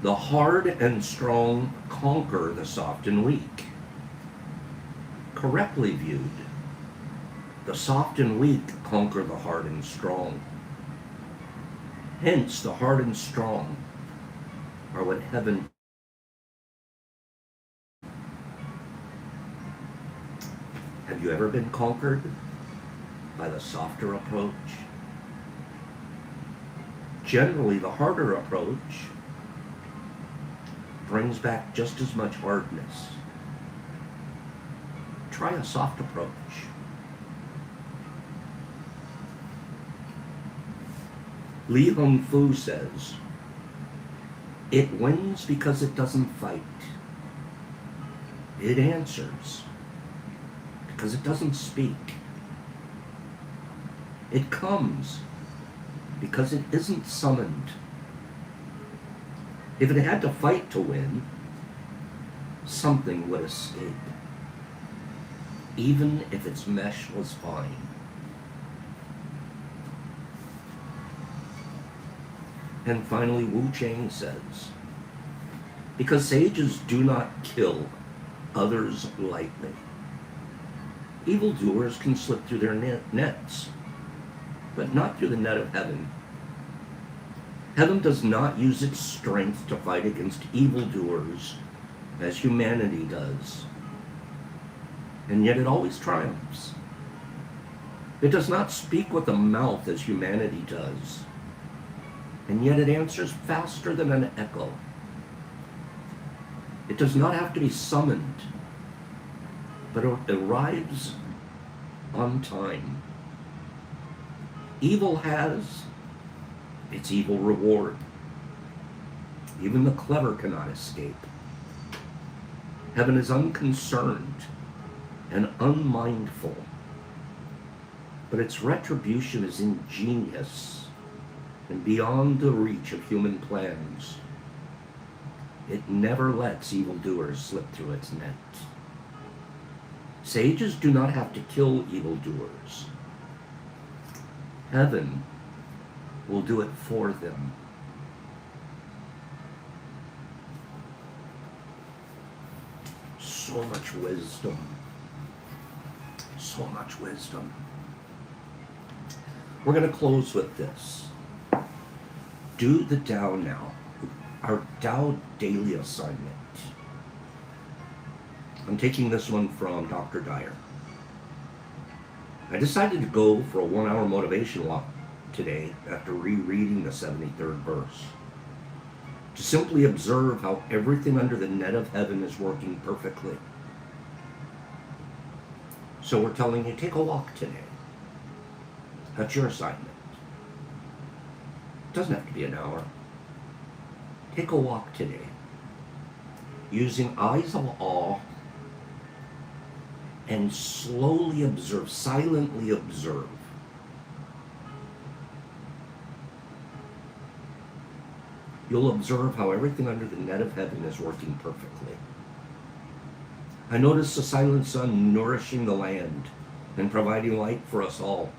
the hard and strong conquer the soft and weak. Correctly viewed, The soft and weak conquer the hard and strong. Hence, the hard and strong are what heaven. Have you ever been conquered by the softer approach? Generally, the harder approach brings back just as much hardness. Try a soft approach. Li Hung Fu says, it wins because it doesn't fight. It answers because it doesn't speak. It comes because it isn't summoned. If it had to fight to win, something would escape, even if its mesh was fine. And finally, Wu Chang says, because sages do not kill others lightly. Evildoers can slip through their nets, but not through the net of heaven. Heaven does not use its strength to fight against evildoers as humanity does. And yet it always triumphs. It does not speak with the mouth as humanity does. And yet it answers faster than an echo. It does not have to be summoned, but it arrives on time. Evil has its evil reward. Even the clever cannot escape. Heaven is unconcerned and unmindful, but its retribution is ingenious and beyond the reach of human plans. It never lets evildoers slip through its net. Sages do not have to kill evildoers. Heaven will do it for them. So much wisdom. So much wisdom. We're going to close with this. Do the Tao now. Our Tao daily assignment. I'm taking this one from Dr. Dyer. I decided to go for a 1-hour motivation walk today after rereading the 73rd verse, to simply observe how everything under the net of heaven is working perfectly. So we're telling you, take a walk today. That's your assignment. It doesn't have to be an hour. Take a walk today, using eyes of awe, and slowly observe, silently observe. You'll observe how everything under the net of heaven is working perfectly. I noticed the silent sun nourishing the land and providing light for us all.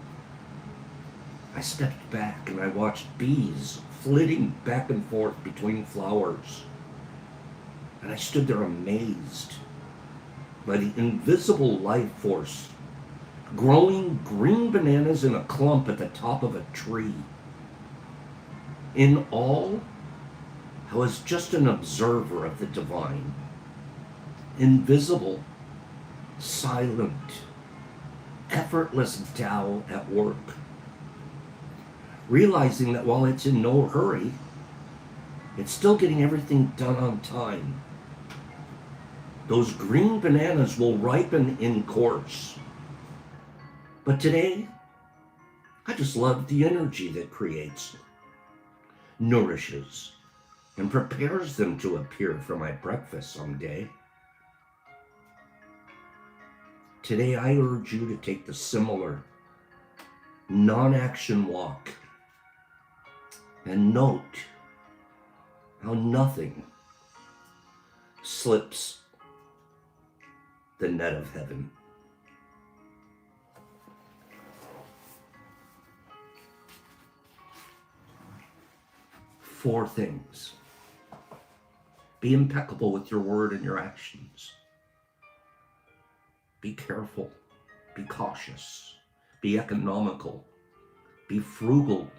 I stepped back and I watched bees flitting back and forth between flowers. And I stood there amazed by the invisible life force growing green bananas in a clump at the top of a tree. In all, I was just an observer of the divine, invisible, silent, effortless Tao at work, realizing that while it's in no hurry, it's still getting everything done on time. Those green bananas will ripen in course. But today, I just love the energy that creates, nourishes, and prepares them to appear for my breakfast someday. Today, I urge you to take the similar non-action walk and note how nothing slips the net of heaven. Four things. Be impeccable with your word and your actions. Be careful. Be cautious. Be economical. Be frugal.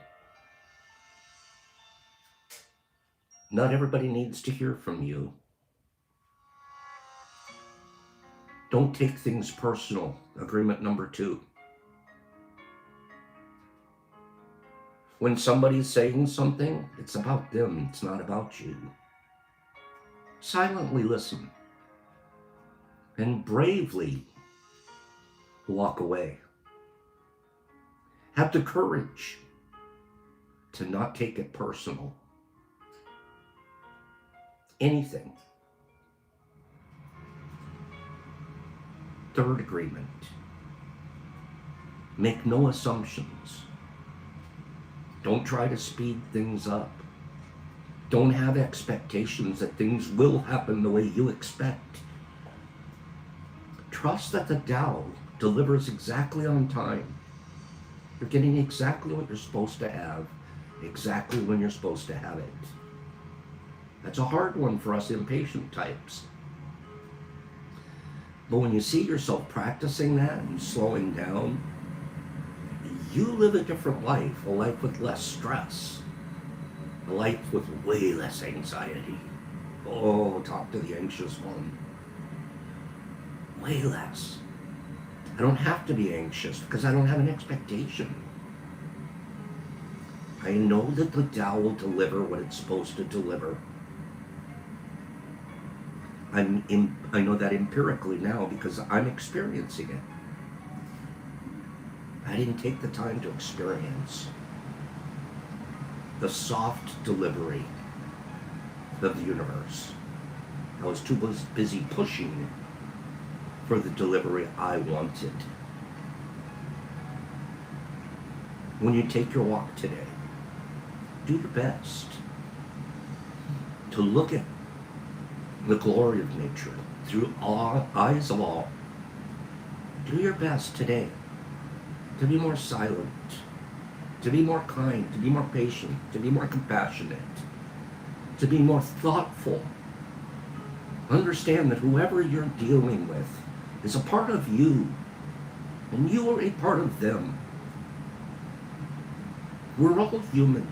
Not everybody needs to hear from you. Don't take things personal. Agreement number 2. When somebody's saying something, it's about them. It's not about you. Silently listen and bravely walk away. Have the courage to not take it personal. Anything. Third agreement. Make no assumptions. Don't try to speed things up. Don't have expectations that things will happen the way you expect. Trust that the Tao delivers exactly on time. You're getting exactly what you're supposed to have, exactly when you're supposed to have it. That's a hard one for us impatient types. But when you see yourself practicing that and slowing down, you live a different life, a life with less stress, a life with way less anxiety. Oh, talk to the anxious one. Way less. I don't have to be anxious because I don't have an expectation. I know that the Tao will deliver what it's supposed to deliver. I know that empirically now because I'm experiencing it. I didn't take the time to experience the soft delivery of the universe. I was too busy pushing for the delivery I wanted. When you take your walk today, do your best to look at the glory of nature through eyes of awe. Do your best today to be more silent, to be more kind, to be more patient, to be more compassionate, to be more thoughtful. Understand that whoever you're dealing with is a part of you, and you are a part of them. We're all human.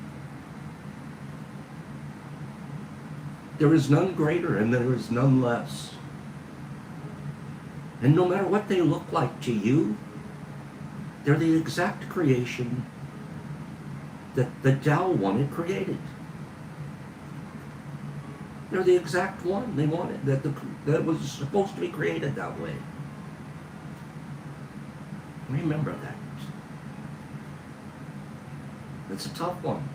There is none greater and there is none less. And no matter what they look like to you, they're the exact creation that the Tao wanted created. They're the exact one they wanted, that was supposed to be created that way. Remember that. It's a tough one.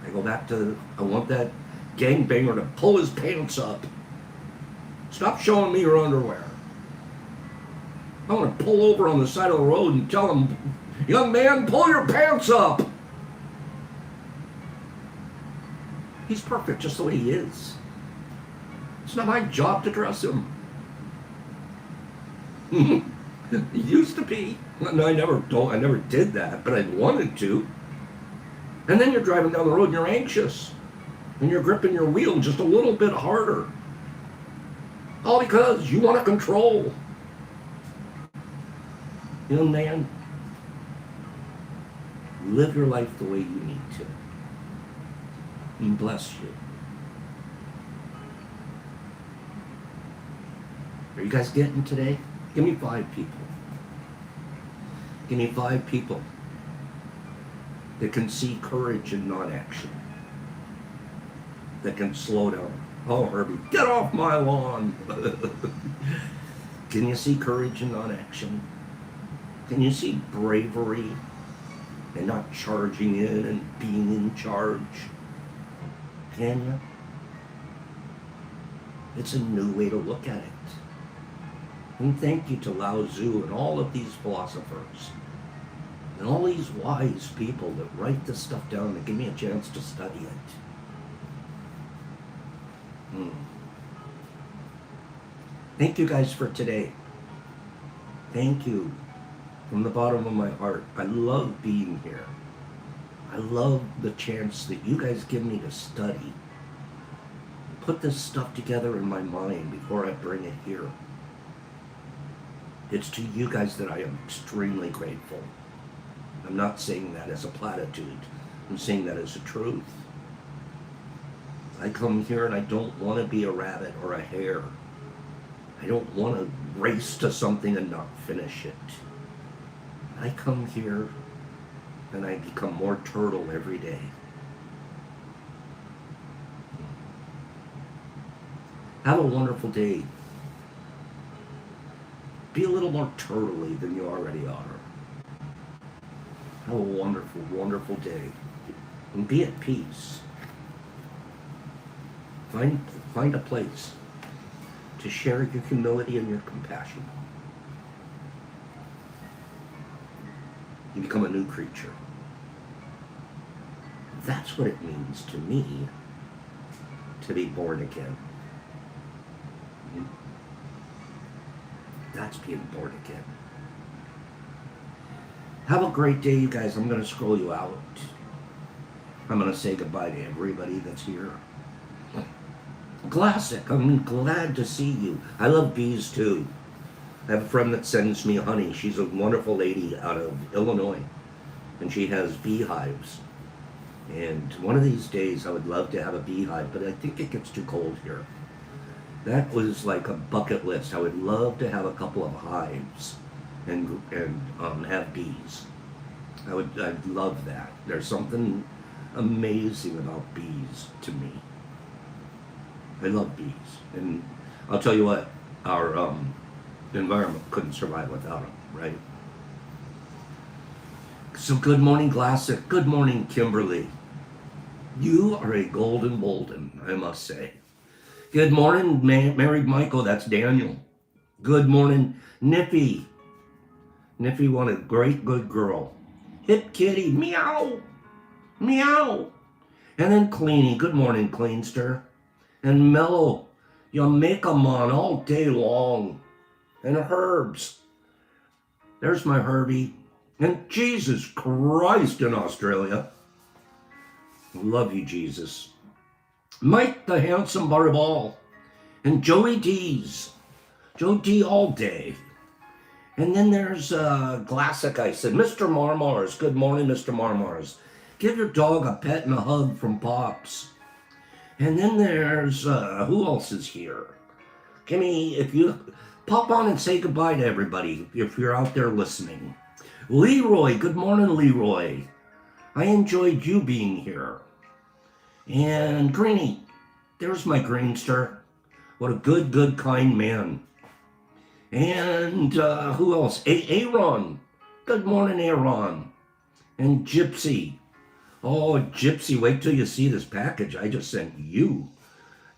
I go back to, I want that gangbanger to pull his pants up. Stop showing me your underwear. I want to pull over on the side of the road and tell him, young man, pull your pants up. He's perfect just the way he is. It's not my job to dress him. It used to be. No, I never did that, but I wanted to. And then you're driving down the road and you're anxious. And you're gripping your wheel just a little bit harder. All because you want to control. Young man, live your life the way you need to. And bless you. Are you guys getting today? Give me 5 people. Give me 5 people that can see courage in non-action. That can slow down. Oh, Herbie, get off my lawn. Can you see courage in non-action? Can you see bravery and not charging in and being in charge? Can you? It's a new way to look at it. And thank you to Lao Tzu and all of these philosophers and all these wise people that write this stuff down and give me a chance to study it. Thank you guys for today. Thank you from the bottom of my heart. I love being here. I love the chance that you guys give me to study. Put this stuff together in my mind before I bring it here. It's to you guys that I am extremely grateful. I'm not saying that as a platitude. I'm saying that as a truth. I come here and I don't want to be a rabbit or a hare. I don't want to race to something and not finish it. I come here and I become more turtle every day. Have a wonderful day. Be a little more turtly than you already are. Have a wonderful, wonderful day. And be at peace. Find a place to share your humility and your compassion. You become a new creature. That's what it means to me to be born again. That's being born again. Have a great day, you guys. I'm going to scroll you out. I'm going to say goodbye to everybody that's here. Classic, I'm glad to see you. I love bees too. I have a friend that sends me honey. She's a wonderful lady out of Illinois. And she has beehives. And one of these days I would love to have a beehive, but I think it gets too cold here. That was like a bucket list. I would love to have a couple of hives and have bees. I'd love that. There's something amazing about bees to me. I love bees. And I'll tell you what, our environment couldn't survive without them, right? So good morning, Classic. Good morning, Kimberly. You are a golden bolden, I must say. Good morning, married Michael. That's Daniel. Good morning, Nippy. Nippy won a great good girl. Hip kitty, meow, meow. And then Cleany. Good morning, Cleanster. And Mellow, you make 'em on all day long. And Herbs. There's my Herbie. And Jesus Christ in Australia. Love you, Jesus. Mike the handsome butterball. And Joey D's. Joe D all day. And then there's Classic. I said, Mr. Marmars. Good morning, Mr. Marmars. Give your dog a pet and a hug from Pops. And then there's, who else is here? Kimmy, if you pop on and say goodbye to everybody, if you're out there listening. Leroy, good morning, Leroy. I enjoyed you being here. And Greenie, there's my Greenster. What a good, kind man. And who else? Aaron. Good morning, Aaron. And Gypsy. Oh, Gypsy, wait till you see this package I just sent you.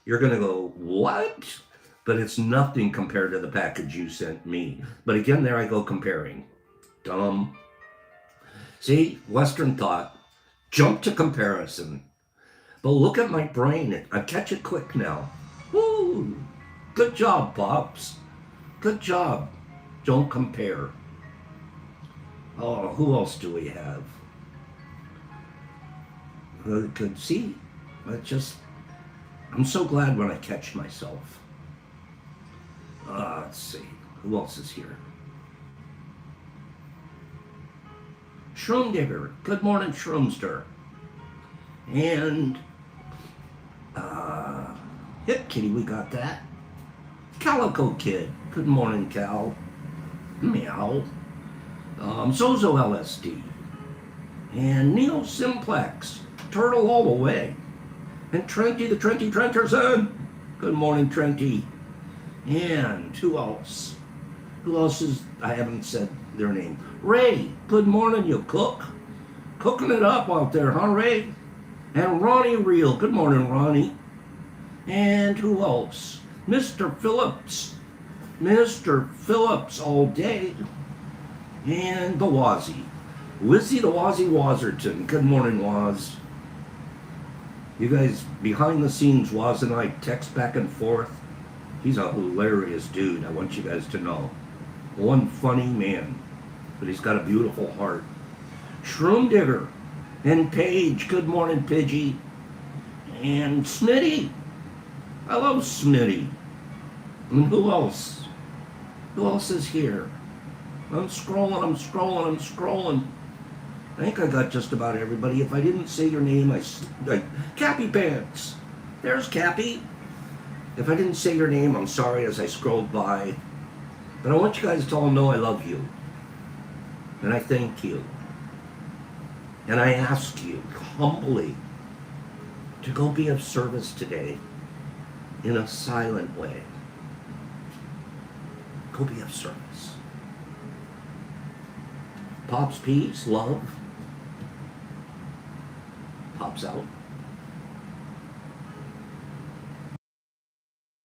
You're going to go, what? But it's nothing compared to the package you sent me. But again, there I go comparing. Dumb. See, Western thought. Jump to comparison. But look at my brain. I catch it quick now. Woo! Good job, Pops. Good job. Don't compare. Oh, who else do we have? Could see. I'm so glad when I catch myself. Let's see. Who else is here? Shroom Digger. Good morning, Shroomster. And Hip Kitty, we got that. Calico Kid. Good morning, Cal. Meow. Zozo LSD. And Neo Simplex. Turtle all the way. And Trenty the Trenty Trenterson. Good morning, Trenty. And who else? Who else is, I haven't said their name. Ray, good morning, you cook. Cooking it up out there, huh, Ray? And Ronnie Reel, good morning, Ronnie. And who else? Mr. Phillips. Mr. Phillips all day. And the Wazzy. Wizzy the Wazzy Wazerton. Good morning, Waz. You guys, behind the scenes, Waz and I text back and forth. He's a hilarious dude, I want you guys to know. One funny man, but he's got a beautiful heart. Shroom Digger and Paige, good morning, Pidgey. And Smitty. I love Smitty. And who else? Who else is here? I'm scrolling. I think I got just about everybody. If I didn't say your name, like Cappy Pants. There's Cappy. If I didn't say your name, I'm sorry as I scrolled by. But I want you guys to all know I love you. And I thank you. And I ask you humbly to go be of service today in a silent way. Go be of service. Pops, peace, love. Pops out.